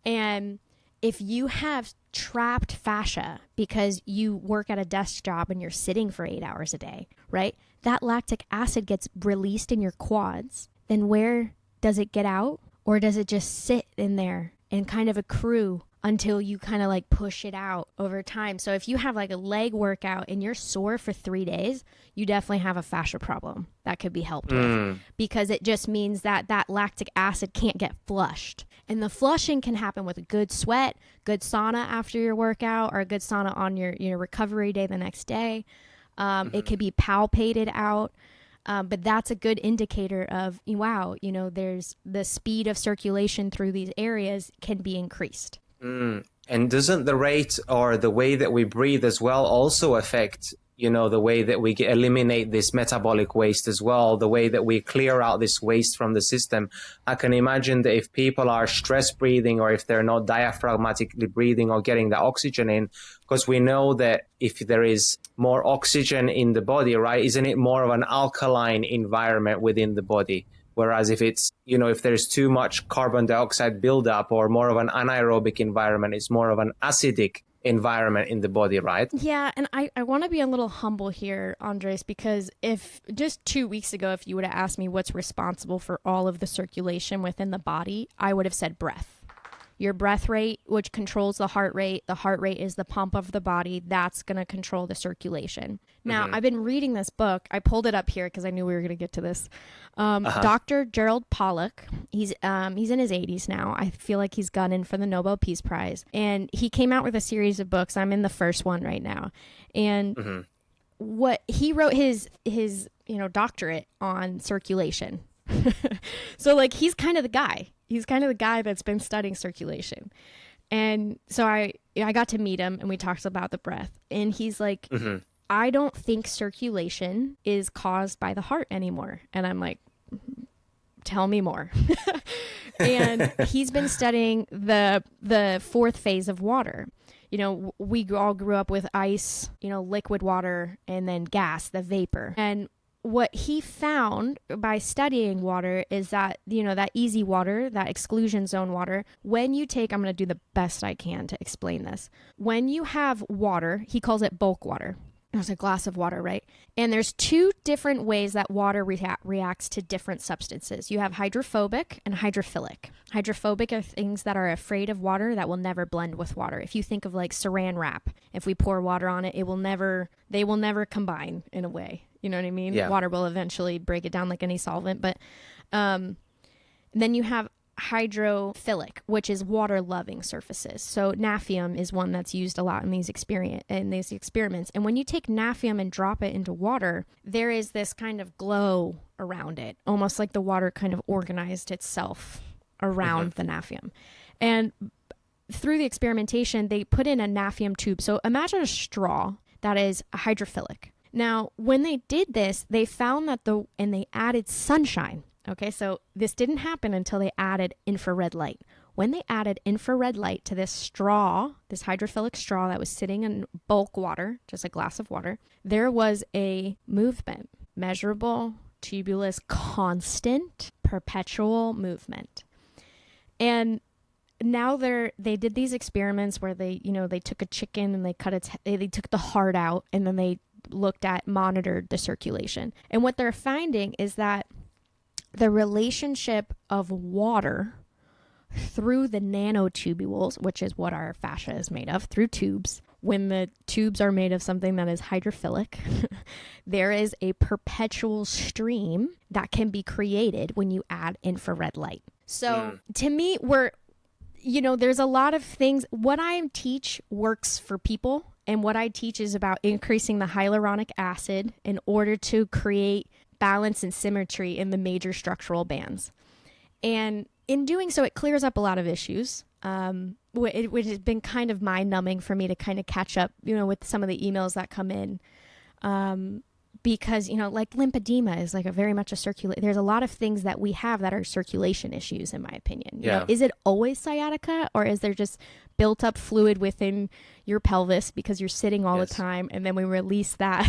And if you have trapped fascia because you work at a desk job and you're sitting for 8 hours a day, right? That lactic acid gets released in your quads. Then where does it get out? Or does it just sit in there and kind of accrue until you kind of like push it out over time? So if you have like a leg workout and you're sore for 3 days, you definitely have a fascia problem that could be helped with, because it just means that that lactic acid can't get flushed. And the flushing can happen with a good sweat, good sauna after your workout, or a good sauna on your recovery day the next day. It could be palpated out. But that's a good indicator of, wow, you know, there's the speed of circulation through these areas can be increased. And doesn't the rate or the way that we breathe as well also affect, you know, the way that we eliminate this metabolic waste as well, the way that we clear out this waste from the system? I can imagine that if people are stress breathing, or if they're not diaphragmatically breathing or getting the oxygen in, because we know that if there is more oxygen in the body, right, isn't it more of an alkaline environment within the body? Whereas if it's, you know, if there's too much carbon dioxide buildup, or more of an anaerobic environment, it's more of an acidic environment in the body, right? Yeah, and I want to be a little humble here, Andres, because if just 2 weeks ago, if you would have asked me what's responsible for all of the circulation within the body, I would have said breath. Your breath rate, which controls the heart rate is the pump of the body. That's going to control the circulation. Now, I've been reading this book. I pulled it up here because I knew we were going to get to this. Dr. Gerald Pollack, he's in his 80s now. I feel like he's gunning for the Nobel Peace Prize. And he came out with a series of books. I'm in the first one right now. And what he wrote his doctorate on circulation. So like he's kind of the guy. He's kind of the guy that's been studying circulation. And so I got to meet him and we talked about the breath. And he's like, I don't think circulation is caused by the heart anymore. And I'm like, tell me more. And he's been studying the fourth phase of water. we all grew up with ice, liquid water, and then gas, the vapor. And what he found by studying water is that, that easy water, that exclusion zone water, when you take, I'm going to do the best I can to explain this. When you have water, he calls it bulk water. There's a glass of water, right? And there's two different ways that water reacts to different substances. You have hydrophobic and hydrophilic. Hydrophobic are things that are afraid of water that will never blend with water. If you think of like saran wrap, if we pour water on it, they will never combine in a way. You know what I mean? Yeah. Water will eventually break it down like any solvent. But then you have hydrophilic, which is water-loving surfaces. So naphthalene is one that's used a lot in these experiments. And when you take naphthalene and drop it into water, there is this kind of glow around it, almost like the water kind of organized itself around the naphthalene. And through the experimentation, they put in a naphthalene tube. So imagine a straw that is hydrophilic. Now, when they did this, they found that they added sunshine. Okay, so this didn't happen until they added infrared light. When they added infrared light to this straw, this hydrophilic straw that was sitting in bulk water, just a glass of water, there was a movement, measurable, tubulous, constant, perpetual movement. And now they did these experiments where they took a chicken and they took the heart out, and then they monitored the circulation. And what they're finding is that the relationship of water through the nanotubules, which is what our fascia is made of, through tubes, when the tubes are made of something that is hydrophilic, there is a perpetual stream that can be created when you add infrared light. So to me, there's a lot of things. What I teach works for people. And what I teach is about increasing the hyaluronic acid in order to create balance and symmetry in the major structural bands. And in doing so, it clears up a lot of issues, which has been kind of mind-numbing for me to kind of catch up, with some of the emails that come in. Because, like lymphedema is like very much there's a lot of things that we have that are circulation issues, in my opinion. Is it always sciatica, or is there just built up fluid within your pelvis because you're sitting all the time, and then we release that,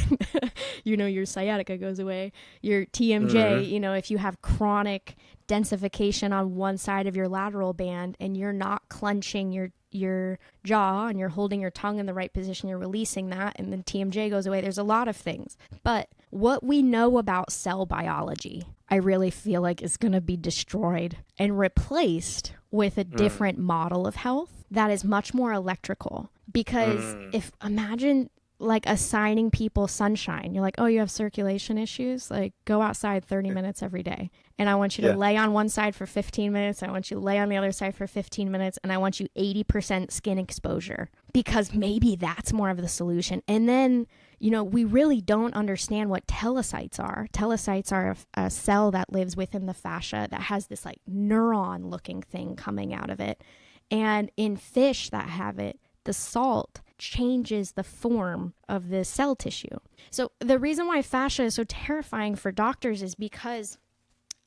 your sciatica goes away. Your TMJ, if you have chronic densification on one side of your lateral band and you're not clenching your jaw and you're holding your tongue in the right position, you're releasing that, and then TMJ goes away. There's a lot of things. But what we know about cell biology, I really feel like is going to be destroyed and replaced with a different model of health that is much more electrical. Because imagine like assigning people sunshine. You're like, oh, you have circulation issues? Like, go outside 30 minutes every day. And I want you to lay on one side for 15 minutes. I want you to lay on the other side for 15 minutes. And I want you 80% skin exposure, because maybe that's more of the solution. And then, we really don't understand what telecytes are. Telecytes are a cell that lives within the fascia that has this like neuron looking thing coming out of it. And in fish that have it, the salt changes the form of the cell tissue. So the reason why fascia is so terrifying for doctors is because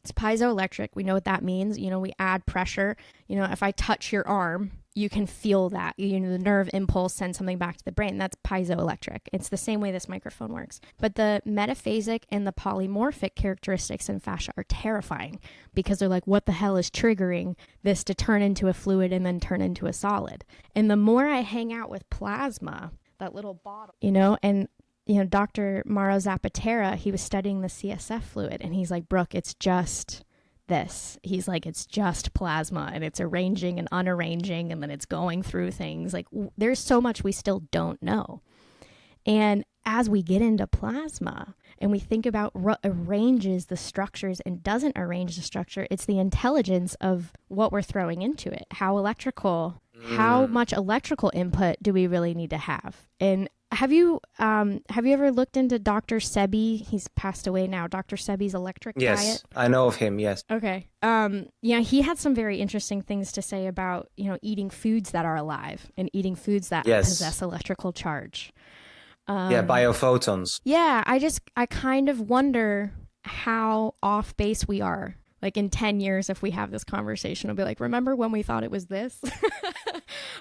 it's piezoelectric. We know what that means. We add pressure. If I touch your arm, you can feel that. The nerve impulse sends something back to the brain. That's piezoelectric. It's the same way this microphone works. But the metaphasic and the polymorphic characteristics in fascia are terrifying, because they're like, what the hell is triggering this to turn into a fluid and then turn into a solid? And the more I hang out with plasma, that little bottle, and Dr. Mauro Zapatera, he was studying the CSF fluid, and he's like, Brooke, it's just this. He's like, it's just plasma, and it's arranging and unarranging, and then it's going through things. Like, there's so much we still don't know. And as we get into plasma and we think about what arranges the structures and doesn't arrange the structure, it's the intelligence of what we're throwing into it. How much electrical input do we really need to have? And have you ever looked into Dr. Sebi? He's passed away now. Dr. Sebi's electric diet. Yes, I know of him. Yes. Okay. He had some very interesting things to say about, eating foods that are alive and eating foods that possess electrical charge. Biophotons. Yeah, I kind of wonder how off base we are. Like in 10 years, if we have this conversation, I'll be like, remember when we thought it was this?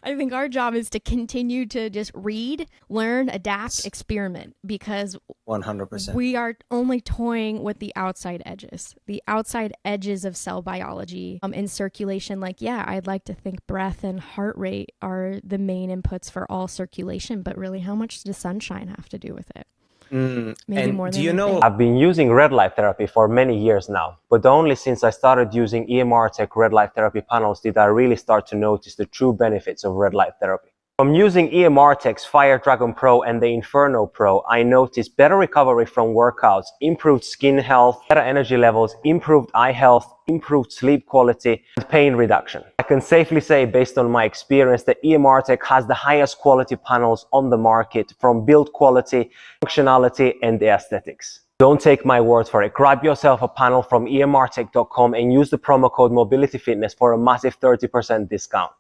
I think our job is to continue to just read, learn, adapt, experiment, because 100%. we are only toying with the outside edges of cell biology in circulation. Like, yeah, I'd like to think breath and heart rate are the main inputs for all circulation, but really, how much does sunshine have to do with it? Maybe and more do than you we know, think. I've been using red light therapy for many years now, but only since I started using EMR Tech red light therapy panels did I really start to notice the true benefits of red light therapy. From using EMR Tech's Fire Dragon Pro and the Inferno Pro, I noticed better recovery from workouts, improved skin health, better energy levels, improved eye health, improved sleep quality, and pain reduction. I can safely say, based on my experience, that EMR Tech has the highest quality panels on the market, from build quality, functionality, and the aesthetics. Don't take my word for it. Grab yourself a panel from emrtech.com and use the promo code MobilityFitness for a massive 30% discount.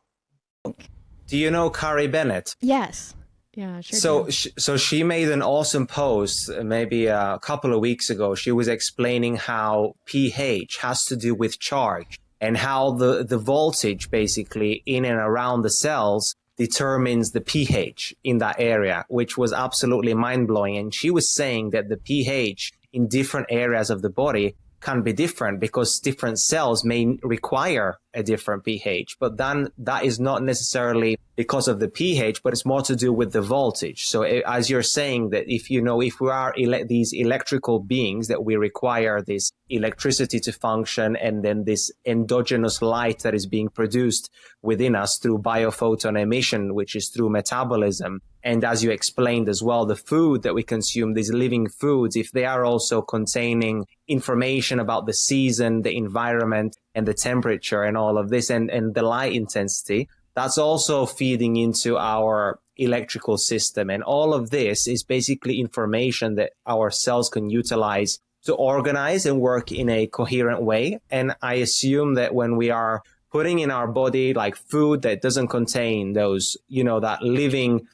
do you know Kari Bennett? Yes. Yeah, sure. So, so she made an awesome post maybe a couple of weeks ago. She was explaining how pH has to do with charge, and how the voltage basically in and around the cells determines the pH in that area, which was absolutely mind-blowing. And she was saying that the pH in different areas of the body can be different because different cells may require a different pH, but then that is not necessarily because of the pH, but it's more to do with the voltage. So as you're saying, that if we are these electrical beings, that we require this electricity to function, and then this endogenous light that is being produced within us through biophoton emission, which is through metabolism. And as you explained as well, the food that we consume, these living foods, if they are also containing information about the season, the environment, and the temperature, and all of this, and the light intensity, that's also feeding into our electrical system. And all of this is basically information that our cells can utilize to organize and work in a coherent way. And I assume that when we are putting in our body like food that doesn't contain those, that living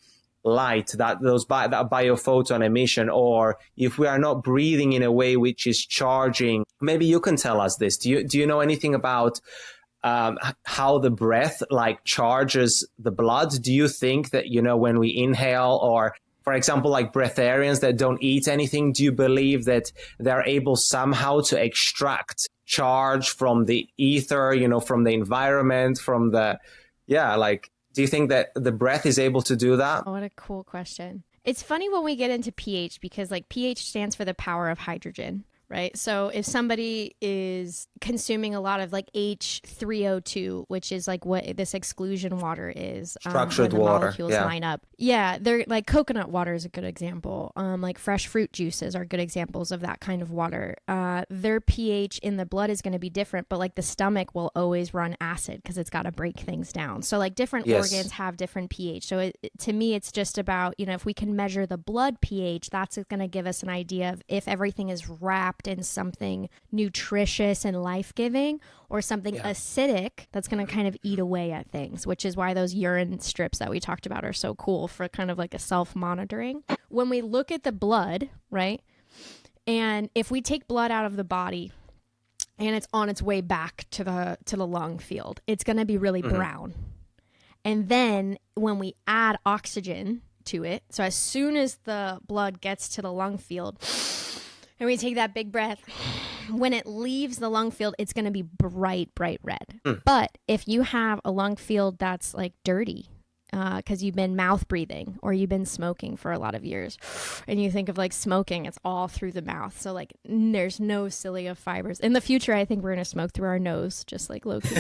light, that biophoton emission, or if we are not breathing in a way which is charging, maybe you can tell us this. Do you know anything about how the breath like charges the blood? Do you think that, when we inhale, or for example, like breatharians that don't eat anything, do you believe that they're able somehow to extract charge from the ether, from the environment, from the, do you think that the breath is able to do that? Oh, what a cool question. It's funny when we get into pH, because like pH stands for the power of hydrogen, right? So if somebody is consuming a lot of like H3O2, which is like what this exclusion water is, structured when the water, molecules line up. Yeah, they're like coconut water is a good example. Like fresh fruit juices are good examples of that kind of water. Their pH in the blood is going to be different, but like the stomach will always run acid because it's got to break things down. So like different organs have different pH. So to me, it's just about, if we can measure the blood pH, that's going to give us an idea of if everything is wrapped in something nutritious and life-giving, or something acidic that's going to kind of eat away at things, which is why those urine strips that we talked about are so cool for kind of like a self-monitoring. When we look at the blood, right? And if we take blood out of the body and it's on its way back to the lung field, it's going to be really brown. And then when we add oxygen to it, so as soon as the blood gets to the lung field, and we take that big breath, when it leaves the lung field, it's going to be bright red. But if you have a lung field that's like dirty, because you've been mouth breathing or you've been smoking for a lot of years, and you think of like smoking, it's all through the mouth. So like there's no cilia fibers. In the future, I think we're going to smoke through our nose, just like Loki.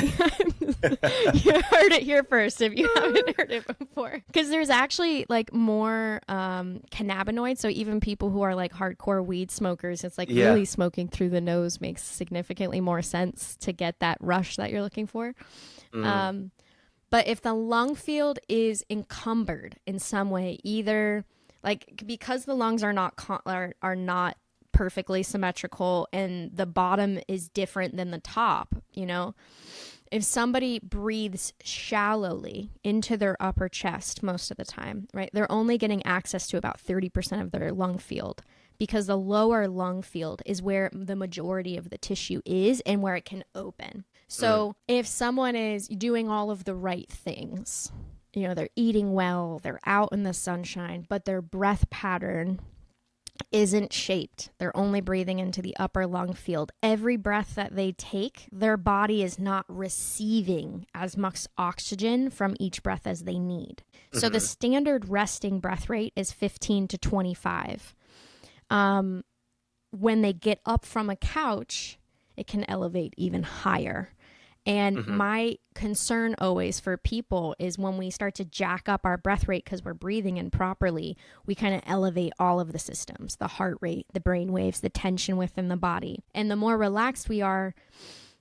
You heard it here first if you haven't heard it before. Because there's actually like more cannabinoids. So even people who are like hardcore weed smokers, it's like really smoking through the nose makes significantly more sense to get that rush that you're looking for. But if the lung field is encumbered in some way, either like because the lungs are not are not perfectly symmetrical and the bottom is different than the top, if somebody breathes shallowly into their upper chest most of the time, right, they're only getting access to about 30% of their lung field, because the lower lung field is where the majority of the tissue is and where it can open. So if someone is doing all of the right things, they're eating well, they're out in the sunshine, but their breath pattern isn't shaped. They're only breathing into the upper lung field. Every breath that they take, their body is not receiving as much oxygen from each breath as they need. So the standard resting breath rate is 15 to 25. When they get up from a couch, it can elevate even higher. And my concern always for people is when we start to jack up our breath rate because we're breathing improperly, we kind of elevate all of the systems, the heart rate, the brain waves, the tension within the body. And the more relaxed we are,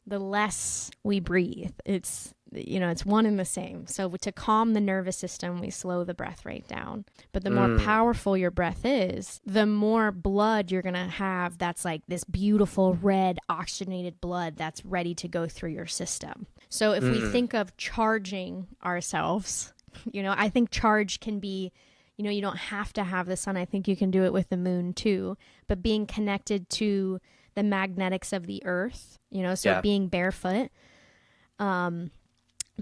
the less we breathe. It's one and the same. So to calm the nervous system, we slow the breath rate down. But the more powerful your breath is, the more blood you're going to have that's like this beautiful red oxygenated blood that's ready to go through your system. So if we think of charging ourselves, I think charge can be, you don't have to have the sun. I think you can do it with the moon too. But being connected to the magnetics of the earth, being barefoot,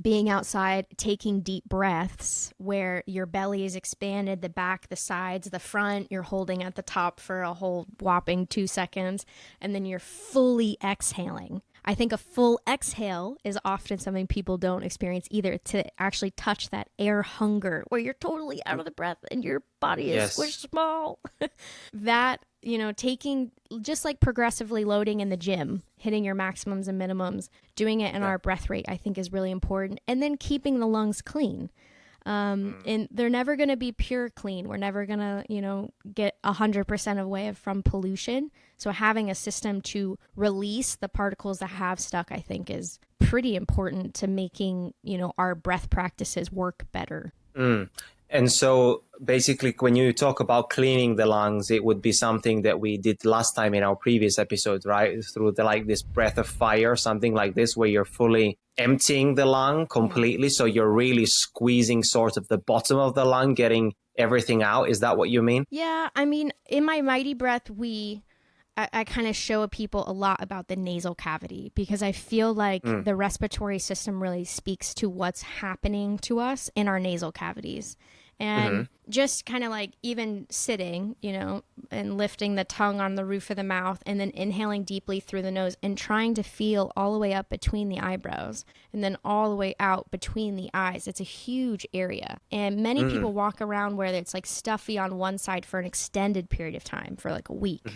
being outside, taking deep breaths where your belly is expanded, the back, the sides, the front, you're holding at the top for a whole whopping 2 seconds, and then you're fully exhaling. I think a full exhale is often something people don't experience either, to actually touch that air hunger where you're totally out of the breath and your body is squished small. That, taking, just like progressively loading in the gym, hitting your maximums and minimums, doing it in our breath rate, I think is really important. And then keeping the lungs clean. And they're never going to be pure clean. We're never going to, get 100% away from pollution. So having a system to release the particles that have stuck, I think, is pretty important to making, our breath practices work better. And so basically, when you talk about cleaning the lungs, it would be something that we did last time in our previous episode, right? Through this breath of fire, something like this, where you're fully emptying the lung completely. So you're really squeezing sort of the bottom of the lung, getting everything out. Is that what you mean? Yeah. I mean, in my Mighty Breath, I kind of show people a lot about the nasal cavity, because I feel like the respiratory system really speaks to what's happening to us in our nasal cavities. And just kind of like even sitting, and lifting the tongue on the roof of the mouth and then inhaling deeply through the nose and trying to feel all the way up between the eyebrows and then all the way out between the eyes. It's a huge area. And many people walk around where it's like stuffy on one side for an extended period of time, for like a week,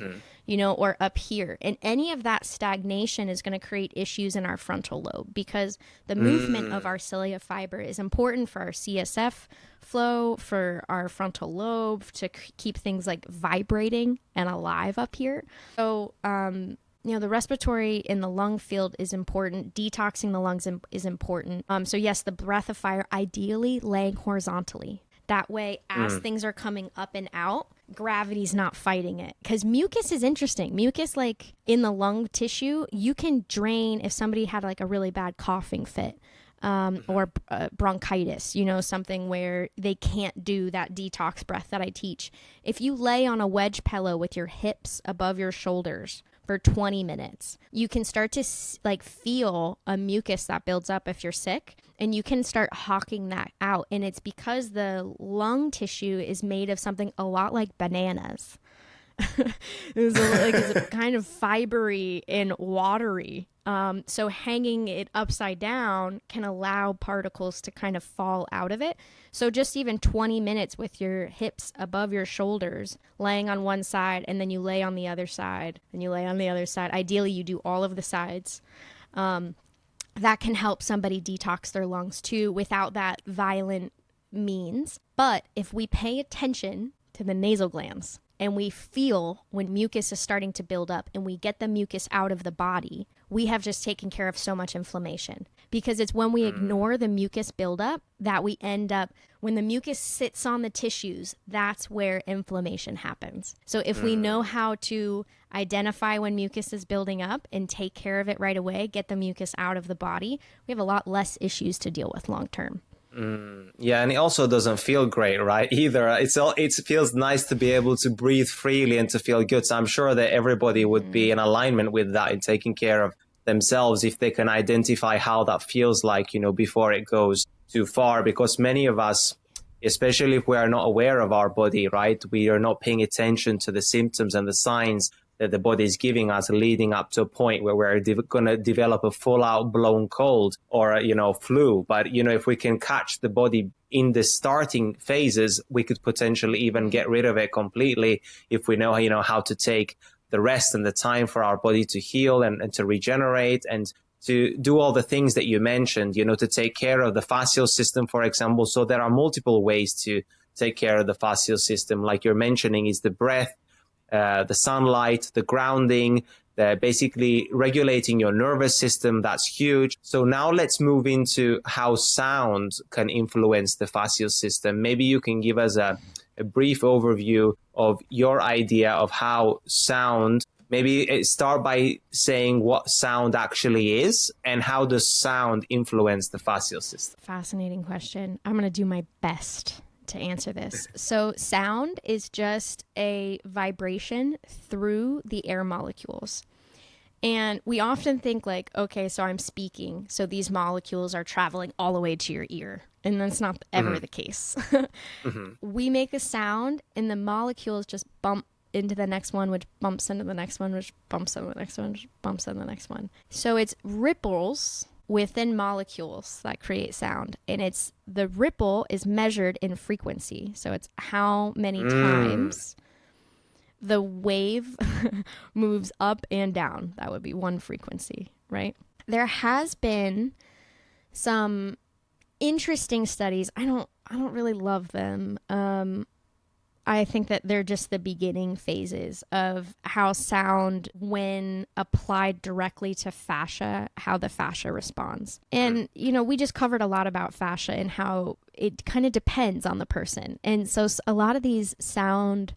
or up here. And any of that stagnation is going to create issues in our frontal lobe, because the movement of our cilia fiber is important for our CSF flow, for our frontal lobe, to keep things like vibrating and alive up here. So, the respiratory in the lung field is important. Detoxing the lungs is important. So yes, the breath of fire, ideally laying horizontally. That way, as things are coming up and out, gravity's not fighting it. Because mucus is interesting. Mucus, like in the lung tissue, you can drain if somebody had like a really bad coughing fit. Or bronchitis, something where they can't do that detox breath that I teach. If you lay on a wedge pillow with your hips above your shoulders for 20 minutes, you can start to feel a mucus that builds up if you're sick, and you can start hawking that out. And it's because the lung tissue is made of something a lot like bananas. It's kind of fibery and watery. So hanging it upside down can allow particles to kind of fall out of it. So just even 20 minutes with your hips above your shoulders, laying on one side, and then you lay on the other side, and you lay on the other side. Ideally, you do all of the sides. That can help somebody detox their lungs too, without that violent means. But if we pay attention to the nasal glands, and we feel when mucus is starting to build up and we get the mucus out of the body, we have just taken care of so much inflammation. Because it's when we ignore the mucus buildup that we end up, when the mucus sits on the tissues, that's where inflammation happens. So if we know how to identify when mucus is building up and take care of it right away, get the mucus out of the body, we have a lot less issues to deal with long term. Yeah, and it also doesn't feel great, right? Either it feels nice to be able to breathe freely and to feel good. So I'm sure that everybody would be in alignment with that and taking care of themselves if they can identify how that feels like, before it goes too far, because many of us, especially if we are not aware of our body, right, we are not paying attention to the symptoms and the signs that the body is giving us, leading up to a point where we're going to develop a full out blown cold or, flu. But, if we can catch the body in the starting phases, we could potentially even get rid of it completely if we know, how to take the rest and the time for our body to heal and to regenerate and to do all the things that you mentioned, to take care of the fascial system, for example. So there are multiple ways to take care of the fascial system. Like you're mentioning is the breath, the sunlight, the grounding, basically regulating your nervous system. That's huge. So now let's move into how sound can influence the fascial system. Maybe you can give us a brief overview of your idea of how sound, maybe start by saying what sound actually is and how does sound influence the fascial system? Fascinating question. I'm going to do my best to answer this. So sound is just a vibration through the air molecules. And we often think like, okay, so I'm speaking, so these molecules are traveling all the way to your ear. And that's not ever the case. We make a sound and the molecules just bump into the next one, which bumps into the next one, which bumps into the next one, which bumps into the next one. So it's ripples within molecules that create sound. And the ripple is measured in frequency. So it's how many times the wave moves up and down. That would be one frequency, right? There has been some interesting studies. I don't really love them. I think that they're just the beginning phases of how sound, when applied directly to fascia, how the fascia responds. And, we just covered a lot about fascia and how it kind of depends on the person. And so a lot of these sound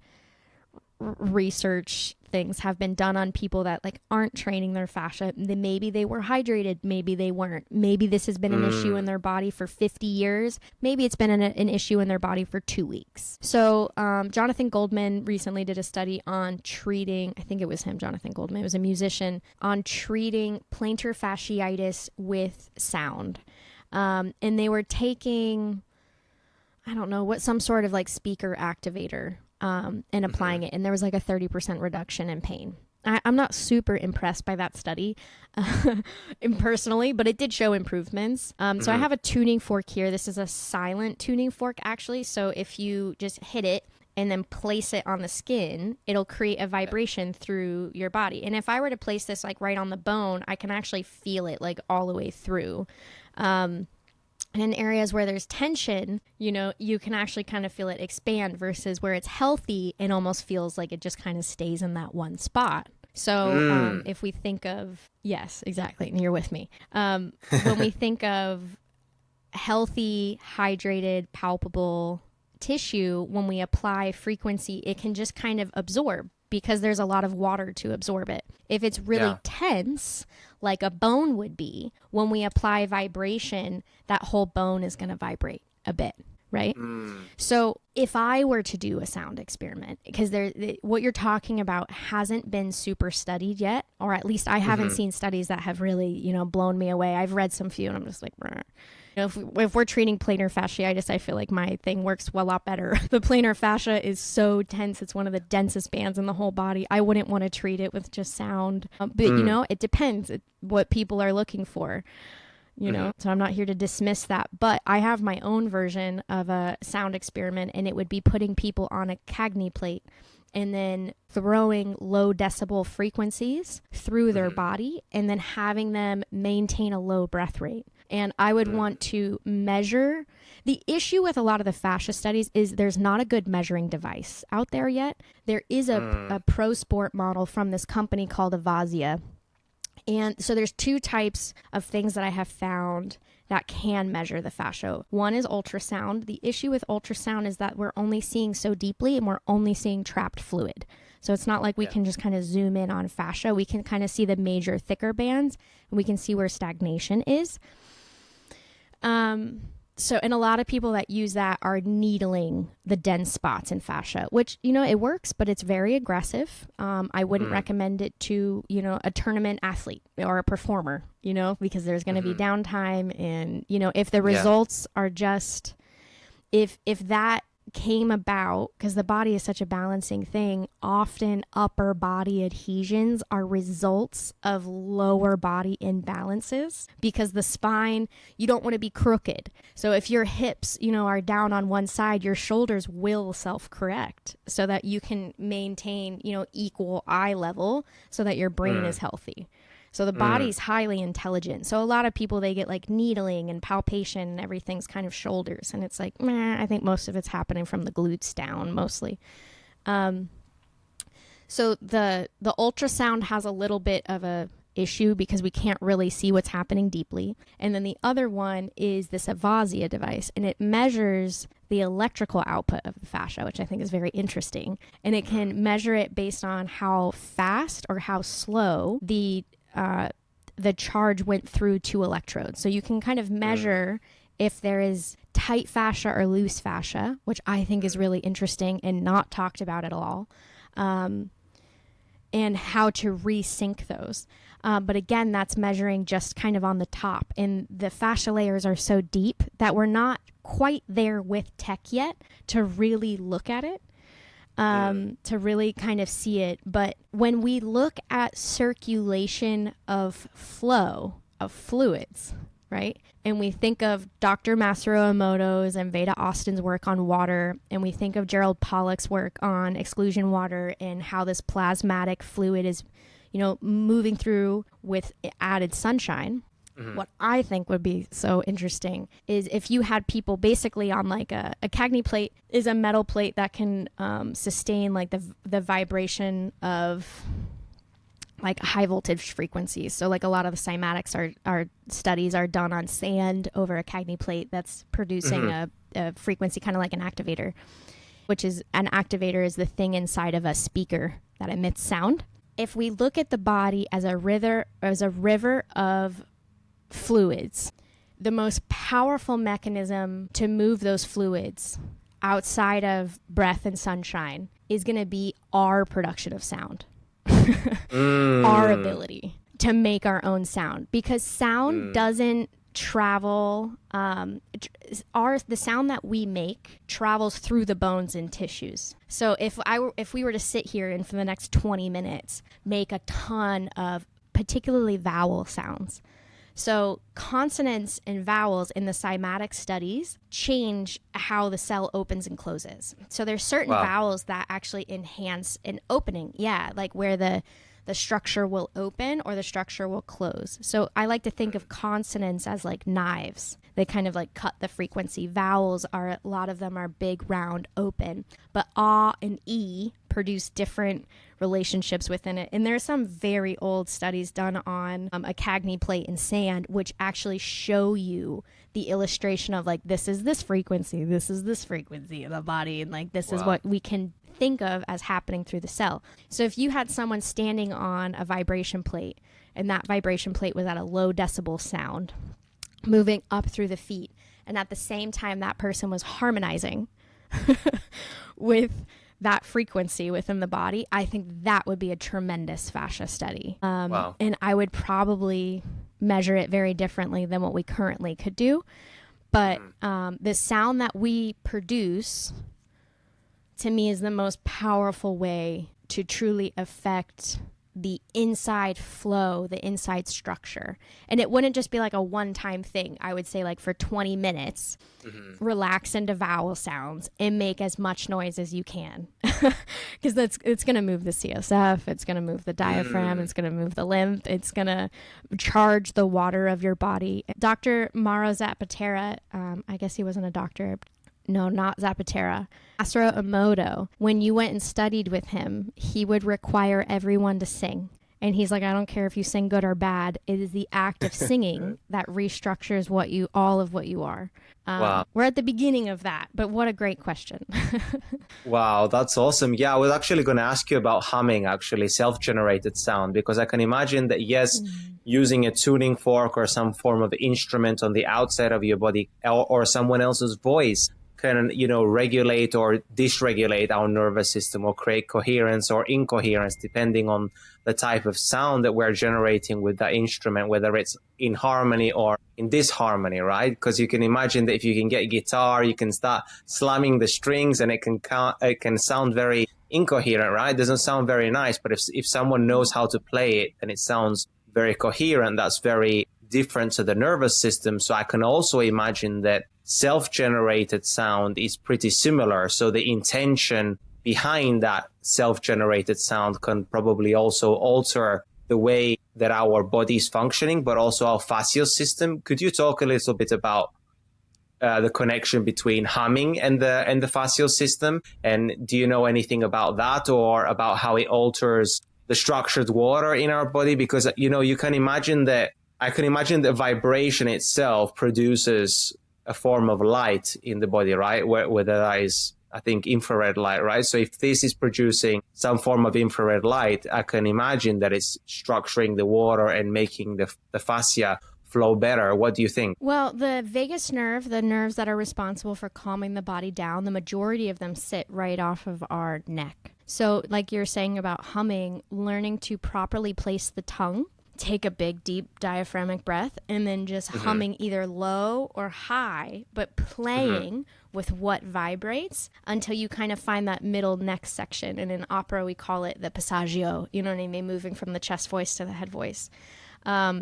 research things have been done on people that like aren't training their fascia. Maybe they were hydrated, maybe they weren't. Maybe this has been an issue in their body for 50 years. Maybe it's been an issue in their body for 2 weeks. So Jonathan Goldman recently did a study on treating, I think it was him, Jonathan Goldman, it was a musician, on treating plantar fasciitis with sound. And they were taking, I don't know, some sort of like speaker activator and applying it. And there was like a 30% reduction in pain. I'm not super impressed by that study personally, but it did show improvements. So I have a tuning fork here. This is a silent tuning fork actually. So if you just hit it and then place it on the skin, it'll create a vibration through your body. And if I were to place this like right on the bone, I can actually feel it like all the way through. And in areas where there's tension, you can actually kind of feel it expand versus where it's healthy, it almost feels like it just kind of stays in that one spot. So if we think of, yes, exactly, and you're with me. When we think of healthy, hydrated, palpable tissue, when we apply frequency, it can just kind of absorb because there's a lot of water to absorb it. If it's really tense, like a bone would be, when we apply vibration, that whole bone is going to vibrate a bit, right? So if I were to do a sound experiment, because what you're talking about hasn't been super studied yet, or at least I haven't seen studies that have really, blown me away. I've read some few and I'm just like, brr. If we're treating plantar fasciitis, I feel like my thing works a lot better. The plantar fascia is so tense. It's one of the densest bands in the whole body. I wouldn't want to treat it with just sound. But, it depends what people are looking for. So I'm not here to dismiss that, but I have my own version of a sound experiment, and it would be putting people on a Cagney plate and then throwing low decibel frequencies through their body and then having them maintain a low breath rate. And I would want to measure. The issue with a lot of the fascia studies is there's not a good measuring device out there yet. There is a pro sport model from this company called Fascia. And so there's two types of things that I have found that can measure the fascia. One is ultrasound. The issue with ultrasound is that we're only seeing so deeply and we're only seeing trapped fluid. So it's not like we can just kind of zoom in on fascia. We can kind of see the major thicker bands and we can see where stagnation is. So, and a lot of people that use that are needling the dense spots in fascia, which, it works, but it's very aggressive. I wouldn't recommend it to, a tournament athlete or a performer, because there's going to be downtime. And, if the results are just, if that came about, because the body is such a balancing thing, often upper body adhesions are results of lower body imbalances, because the spine, you don't want to be crooked. So if your hips, are down on one side, your shoulders will self-correct so that you can maintain, equal eye level so that your brain is healthy. So the body's highly intelligent. So a lot of people, they get like needling and palpation and everything's kind of shoulders. And it's like, I think most of it's happening from the glutes down mostly. So the ultrasound has a little bit of a issue because we can't really see what's happening deeply. And then the other one is this Fascia device, and it measures the electrical output of the fascia, which I think is very interesting. And it can measure it based on how fast or how slow the charge went through two electrodes. So you can kind of measure if there is tight fascia or loose fascia, which I think is really interesting and not talked about at all, and how to resync those. But again, that's measuring just kind of on the top. And the fascia layers are so deep that we're not quite there with tech yet to really look at it. To really kind of see it. But when we look at circulation of flow of fluids, right? And we think of Dr. Masaru Emoto's and Veda Austin's work on water, and we think of Gerald Pollack's work on exclusion water and how this plasmatic fluid is, moving through with added sunshine. What I think would be so interesting is if you had people basically on like a Cagney plate is a metal plate that can sustain like the vibration of like high voltage frequencies. So like a lot of the cymatics are studies are done on sand over a Cagney plate that's producing a frequency kind of like an activator, which is an activator is the thing inside of a speaker that emits sound. If we look at the body as a river of fluids, the most powerful mechanism to move those fluids outside of breath and sunshine is going to be our production of sound. Our ability to make our own sound, because sound doesn't travel, the sound that we make travels through the bones and tissues. So if we were to sit here and for the next 20 minutes make a ton of particularly vowel sounds. So consonants and vowels in the cymatic studies change how the cell opens and closes. So there's certain vowels that actually enhance an opening. Yeah, like where the structure will open or the structure will close. So I like to think of consonants as like knives. They kind of like cut the frequency. Vowels are, a lot of them are big, round, open. But ah and e produce different relationships within it. And there's some very old studies done on a Cagney plate in sand, which actually show you the illustration of like, this is this frequency in the body. And like, this is what we can think of as happening through the cell. So if you had someone standing on a vibration plate and that vibration plate was at a low decibel sound moving up through the feet, and at the same time that person was harmonizing with that frequency within the body, I think that would be a tremendous fascia study. And I would probably measure it very differently than what we currently could do. But the sound that we produce, to me, is the most powerful way to truly affect the inside flow, the inside structure. And it wouldn't just be like a one-time thing. I would say like for 20 minutes, relax into vowel sounds and make as much noise as you can. Because it's going to move the CSF, it's going to move the diaphragm, it's going to move the lymph, it's going to charge the water of your body. Dr. Mauro Zapatera, I guess he wasn't a doctor. No, not Zapatera. Masaru Emoto, when you went and studied with him, he would require everyone to sing. And he's like, I don't care if you sing good or bad. It is the act of singing that restructures all of what you are. We're at the beginning of that, but what a great question. Wow, that's awesome. Yeah, I was actually going to ask you about humming, actually, self-generated sound, because I can imagine that, yes, using a tuning fork or some form of instrument on the outside of your body, or someone else's voice can, regulate or dysregulate our nervous system, or create coherence or incoherence depending on the type of sound that we're generating with that instrument, whether it's in harmony or in disharmony, right? Because you can imagine that if you can get a guitar, you can start slamming the strings and it can sound very incoherent, right? It doesn't sound very nice, but if someone knows how to play it, then it sounds very coherent. That's very different to the nervous system. So I can also imagine that self-generated sound is pretty similar. So the intention behind that self-generated sound can probably also alter the way that our body is functioning, but also our fascial system. Could you talk a little bit about the connection between humming and the fascial system? And do you know anything about that, or about how it alters the structured water in our body? Because, I can imagine that vibration itself produces a form of light in the body, right? Whether that is, I think, infrared light, right? So if this is producing some form of infrared light, I can imagine that it's structuring the water and making the fascia flow better. What do you think? Well, the vagus nerve, the nerves that are responsible for calming the body down, the majority of them sit right off of our neck. So like you're saying about humming, learning to properly place the tongue, take a big, deep diaphragmatic breath, and then just humming either low or high, but playing with what vibrates until you kind of find that middle neck section. And in opera, we call it the passaggio, you know what I mean? Moving from the chest voice to the head voice.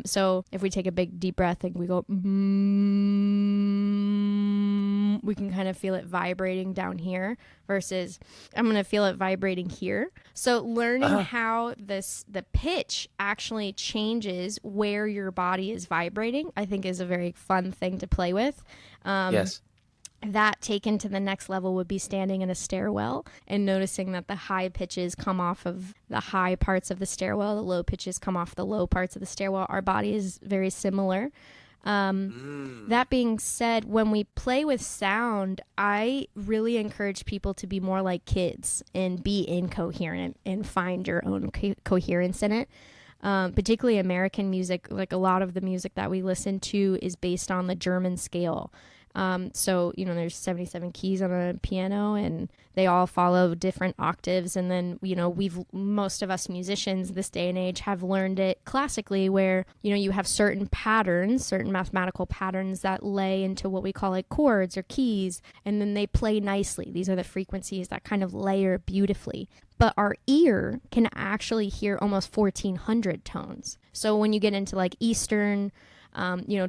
So if we take a big, deep breath and we go, we can kind of feel it vibrating down here versus I'm going to feel it vibrating here. So learning how the pitch actually changes where your body is vibrating, I think is a very fun thing to play with. Yes. That taken to the next level would be standing in a stairwell and noticing that the high pitches come off of the high parts of the stairwell, the low pitches come off the low parts of the stairwell. Our body is very similar. That being said, when we play with sound, I really encourage people to be more like kids and be incoherent and find your own coherence in it. Particularly American music, like a lot of the music that we listen to is based on the German scale. So, there's 77 keys on a piano and they all follow different octaves. And then, most of us musicians this day and age have learned it classically where, you have certain patterns, certain mathematical patterns that lay into what we call like chords or keys, and then they play nicely. These are the frequencies that kind of layer beautifully. But our ear can actually hear almost 1,400 tones. So when you get into like Eastern,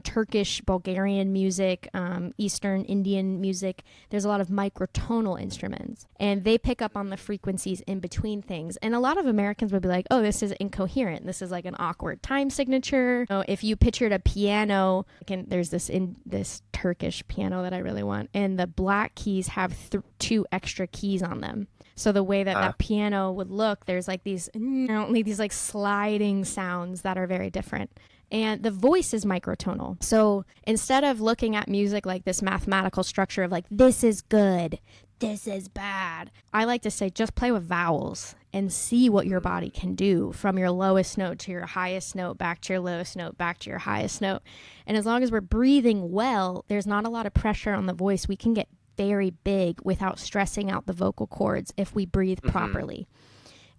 Turkish, Bulgarian music, Eastern Indian music, there's a lot of microtonal instruments and they pick up on the frequencies in between things. And a lot of Americans would be like, oh, this is incoherent. This is like an awkward time signature. If you pictured a piano, there's this Turkish piano that I really want. And the black keys have 2 extra keys on them. So the way that piano would look, there's like these like sliding sounds that are very different. And the voice is microtonal. So instead of looking at music like this mathematical structure of like, this is good, this is bad, I like to say, just play with vowels and see what your body can do from your lowest note to your highest note, back to your lowest note, back to your highest note. And as long as we're breathing well, there's not a lot of pressure on the voice. We can get very big without stressing out the vocal cords if we breathe properly.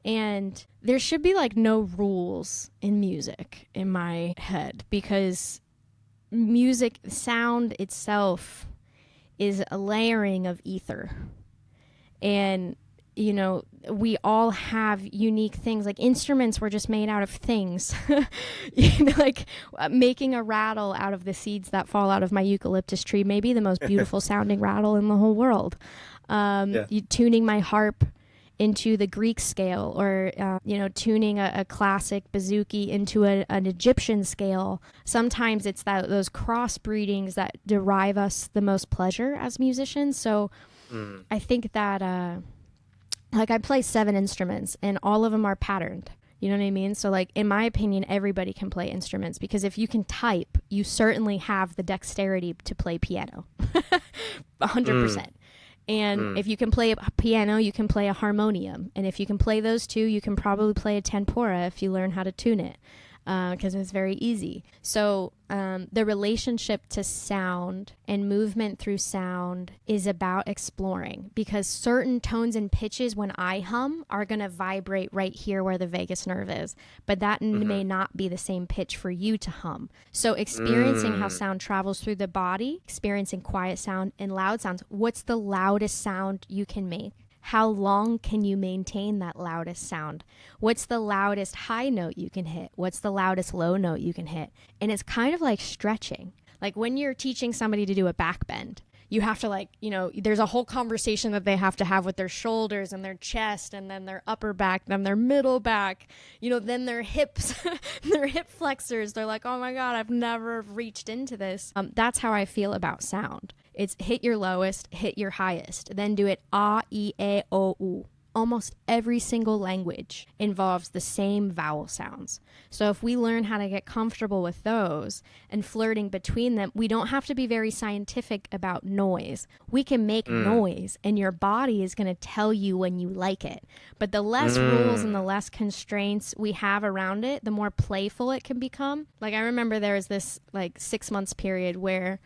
And there should be like no rules in music in my head, because music sound itself is a layering of ether. And, we all have unique things. Like instruments were just made out of things, like making a rattle out of the seeds that fall out of my eucalyptus tree may be the most beautiful sounding rattle in the whole world. Tuning my harp into the Greek scale, or tuning a classic bouzouki into an Egyptian scale. Sometimes it's those crossbreedings that derive us the most pleasure as musicians. So I think that I play 7 instruments and all of them are patterned. You know what I mean? So like, in my opinion, everybody can play instruments, because if you can type, you certainly have the dexterity to play piano. 100%. And if you can play a piano, you can play a harmonium. And if you can play those two, you can probably play a tempura if you learn how to tune it. because it's very easy. So the relationship to sound and movement through sound is about exploring, because certain tones and pitches when I hum are going to vibrate right here where the vagus nerve is, but that may not be the same pitch for you to hum. So experiencing how sound travels through the body, experiencing quiet sound and loud sounds. What's the loudest sound you can make? How long can you maintain that loudest sound? What's the loudest high note you can hit? What's the loudest low note you can hit? And it's kind of like stretching. Like when you're teaching somebody to do a back bend, you have to there's a whole conversation that they have to have with their shoulders and their chest and then their upper back, then their middle back, then their hips, their hip flexors. They're like, oh my God, I've never reached into this. That's how I feel about sound. It's hit your lowest, hit your highest, then do it ah, e, a, o, u. Almost every single language involves the same vowel sounds. So if we learn how to get comfortable with those and flirting between them, we don't have to be very scientific about noise. We can make noise and your body is going to tell you when you like it. But the less rules and the less constraints we have around it, the more playful it can become. Like I remember there was this 6 months period where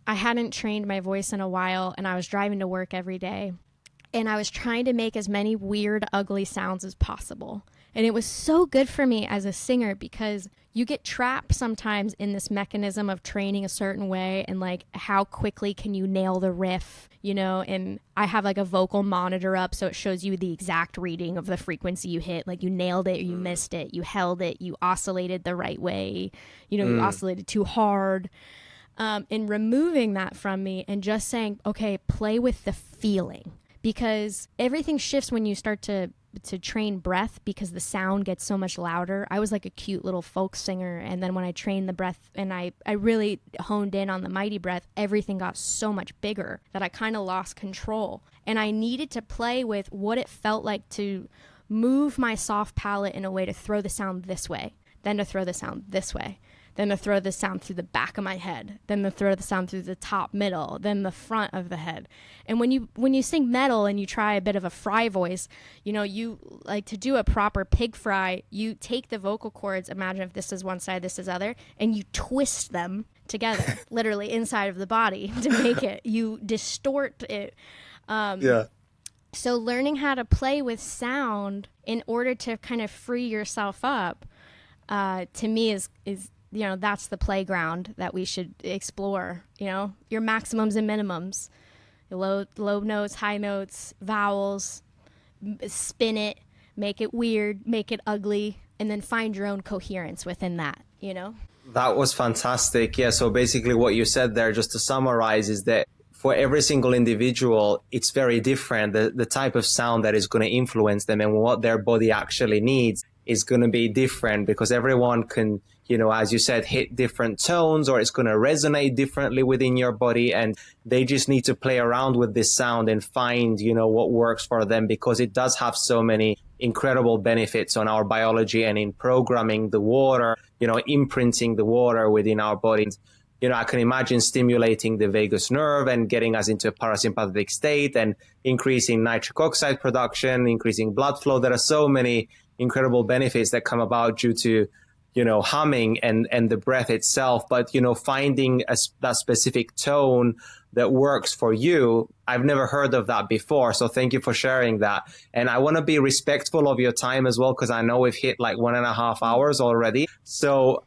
I hadn't trained my voice in a while and I was driving to work every day. And I was trying to make as many weird, ugly sounds as possible. And it was so good for me as a singer because you get trapped sometimes in this mechanism of training a certain way and how quickly can you nail the riff, and I have a vocal monitor up so it shows you the exact reading of the frequency you hit. Like you nailed it or you missed it, you held it, you oscillated the right way, you oscillated too hard. And removing that from me and just saying, okay, play with the feeling. Because everything shifts when you start to train breath because the sound gets so much louder. I was like a cute little folk singer, and then when I trained the breath and I really honed in on the mighty breath, everything got so much bigger that I kind of lost control. And I needed to play with what it felt like to move my soft palate in a way to throw the sound this way, then to throw the sound this way, then to throw the sound through the back of my head, then to throw the sound through the top middle, then the front of the head. And when you sing metal and you try a bit of a fry voice, you like to do a proper pig fry, you take the vocal cords, imagine if this is one side, this is other, and you twist them together, literally inside of the body to make it. You distort it. So learning how to play with sound in order to kind of free yourself up, to me is that's the playground that we should explore, your maximums and minimums, low notes, high notes, vowels, spin it, make it weird, make it ugly, and then find your own coherence within that, That was fantastic. Yeah. So basically what you said there, just to summarize, is that for every single individual, it's very different. The type of sound that is going to influence them and what their body actually needs is going to be different, because everyone can, as you said, hit different tones, or it's going to resonate differently within your body. And they just need to play around with this sound and find, what works for them, because it does have so many incredible benefits on our biology and in programming the water, imprinting the water within our bodies. I can imagine stimulating the vagus nerve and getting us into a parasympathetic state and increasing nitric oxide production, increasing blood flow. There are so many incredible benefits that come about due to, humming and the breath itself. But, finding that specific tone that works for you, I've never heard of that before. So thank you for sharing that. And I want to be respectful of your time as well, because I know we've hit 1.5 hours already. So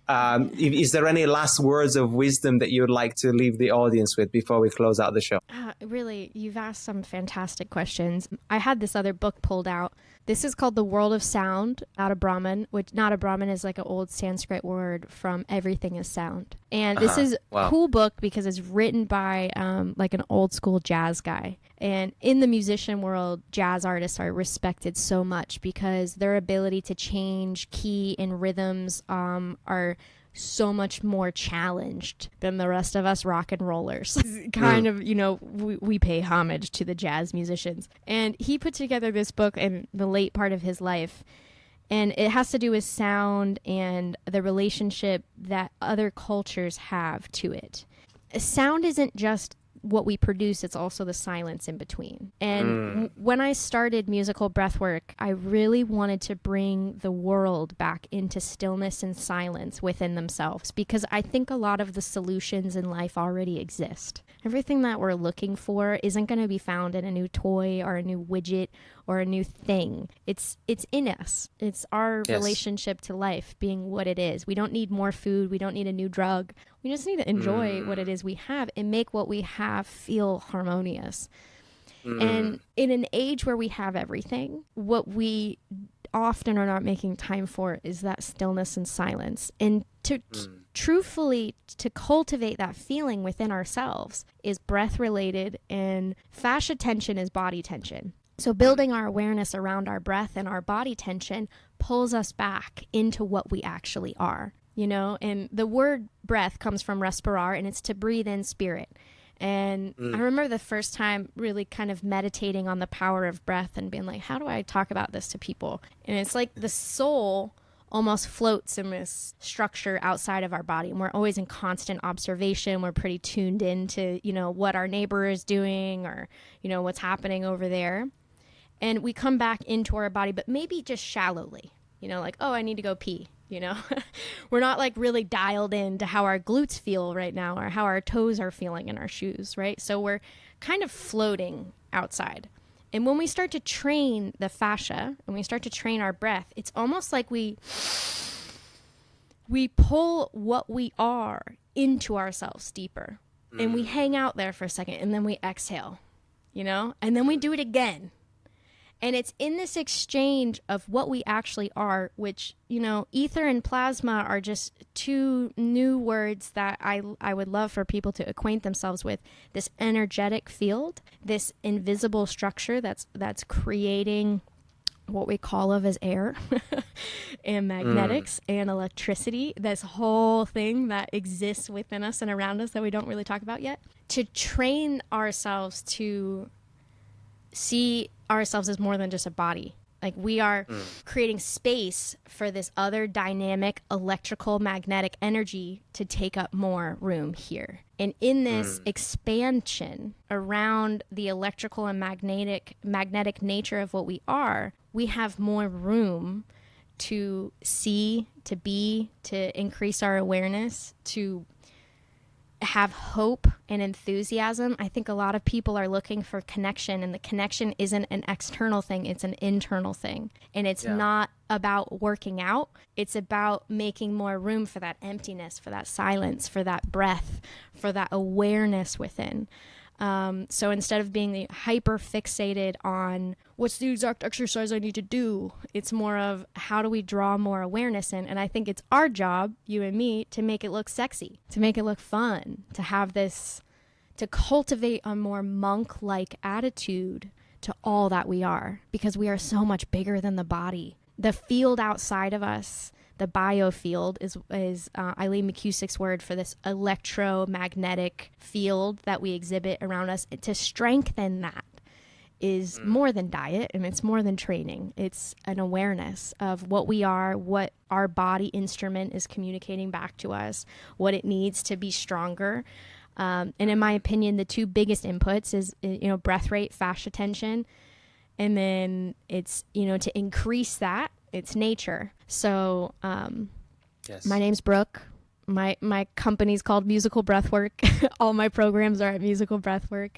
is there any last words of wisdom that you would like to leave the audience with before we close out the show? Really, you've asked some fantastic questions. I had this other book pulled out. This is called The World of Sound, Nada Brahman, which Nada Brahman is like an old Sanskrit word from everything is sound. And this is a cool book because it's written by an old school jazz guy. And in the musician world, jazz artists are respected so much because their ability to change key and rhythms are so much more challenged than the rest of us rock and rollers. Kind of, we pay homage to the jazz musicians. And he put together this book in the late part of his life. And it has to do with sound and the relationship that other cultures have to it. Sound isn't just what we produce, it's also the silence in between. And when I started musical breathwork, I really wanted to bring the world back into stillness and silence within themselves, because I think a lot of the solutions in life already exist. Everything that we're looking for isn't going to be found in a new toy or a new widget or a new thing. It's in us. It's our relationship to life being what it is. We don't need more food. We don't need a new drug. We just need to enjoy what it is we have and make what we have feel harmonious. And in an age where we have everything, what we often are not making time for is that stillness and silence. And to truthfully, to cultivate that feeling within ourselves is breath related, and fascia tension is body tension. So building our awareness around our breath and our body tension pulls us back into what we actually are, you know, and the word breath comes from respirar, and it's to breathe in spirit. And I remember the first time really kind of meditating on the power of breath and being like, how do I talk about this to people? And it's like the soul almost floats in this structure outside of our body. And we're always in constant observation. We're pretty tuned into, you know, what our neighbor is doing or, you know, what's happening over there. And we come back into our body, but maybe just shallowly, you know, like, oh, I need to go pee. You know, we're not like really dialed into how our glutes feel right now or how our toes are feeling in our shoes, right? So we're kind of floating outside. And when we start to train the fascia and we start to train our breath, it's almost like we pull what we are into ourselves deeper. And we hang out there for a second, and then we exhale, you know, and then we do it again. And it's in this exchange of what we actually are, which, you know, ether and plasma are just two new words that I would love for people to acquaint themselves with. This energetic field, this invisible structure that's creating what we call of as air and magnetics and electricity, this whole thing that exists within us and around us that we don't really talk about yet. To train ourselves to see ourselves as more than just a body. Like we are creating space for this other dynamic electrical magnetic energy to take up more room here. And in this expansion around the electrical and magnetic nature of what we are, we have more room to see, to be, to increase our awareness, to have hope and enthusiasm. I think a lot of people are looking for connection, and the connection isn't an external thing, it's an internal thing. And it's not about working out, it's about making more room for that emptiness, for that silence, for that breath, for that awareness within. So instead of being hyper fixated on what's the exact exercise I need to do, it's more of how do we draw more awareness in? And I think it's our job, you and me, to make it look sexy, to make it look fun, to have this, to cultivate a more monk-like attitude to all that we are, because we are so much bigger than the body. The field outside of us, the biofield is Eileen McCusick's word for this electromagnetic field that we exhibit around us. To strengthen that is more than diet, and it's more than training. It's an awareness of what we are, what our body instrument is communicating back to us, what it needs to be stronger. And in my opinion, the two biggest inputs is, you know, breath rate, fascia tension, and then it's, you know, to increase that, it's nature. So my name's Brooke. My company's called Musical Breathwork. All my programs are at Musical Breathwork.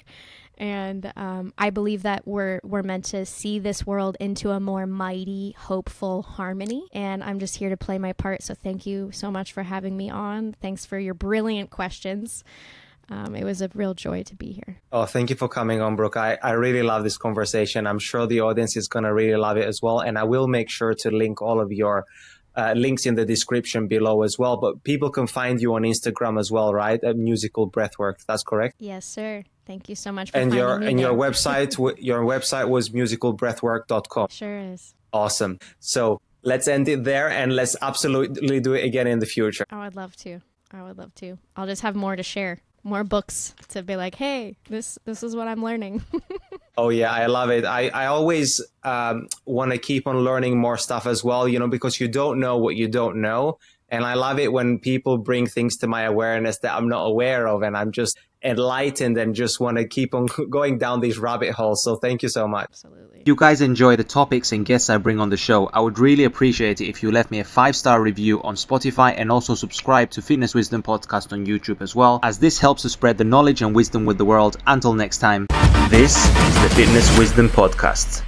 And I believe that we're meant to see this world into a more mighty, hopeful harmony. And I'm just here to play my part. So thank you so much for having me on. Thanks for your brilliant questions. It was a real joy to be here. Oh, thank you for coming on, Brooke. I really love this conversation. I'm sure the audience is going to really love it as well. And I will make sure to link all of your links in the description below as well. But people can find you on Instagram as well, right? At Musical Breathwork. That's correct? Yes, sir. Thank you so much for finding me there. And your website was musicalbreathwork.com. Sure is. Awesome. So let's end it there, and let's absolutely do it again in the future. I would love to. I'll just have more to share. More books to be like, hey, this is what I'm learning. Oh yeah, I love it. I always want to keep on learning more stuff as well, you know, because you don't know what you don't know. And I love it when people bring things to my awareness that I'm not aware of, and I'm just enlightened and just want to keep on going down these rabbit holes. So thank you so much. Absolutely. If you guys enjoy the topics and guests I bring on the show, I would really appreciate it if you left me a 5-star review on Spotify and also subscribe to Fitness Wisdom Podcast on YouTube as well, as this helps to spread the knowledge and wisdom with the world. Until next time, this is the Fitness Wisdom Podcast.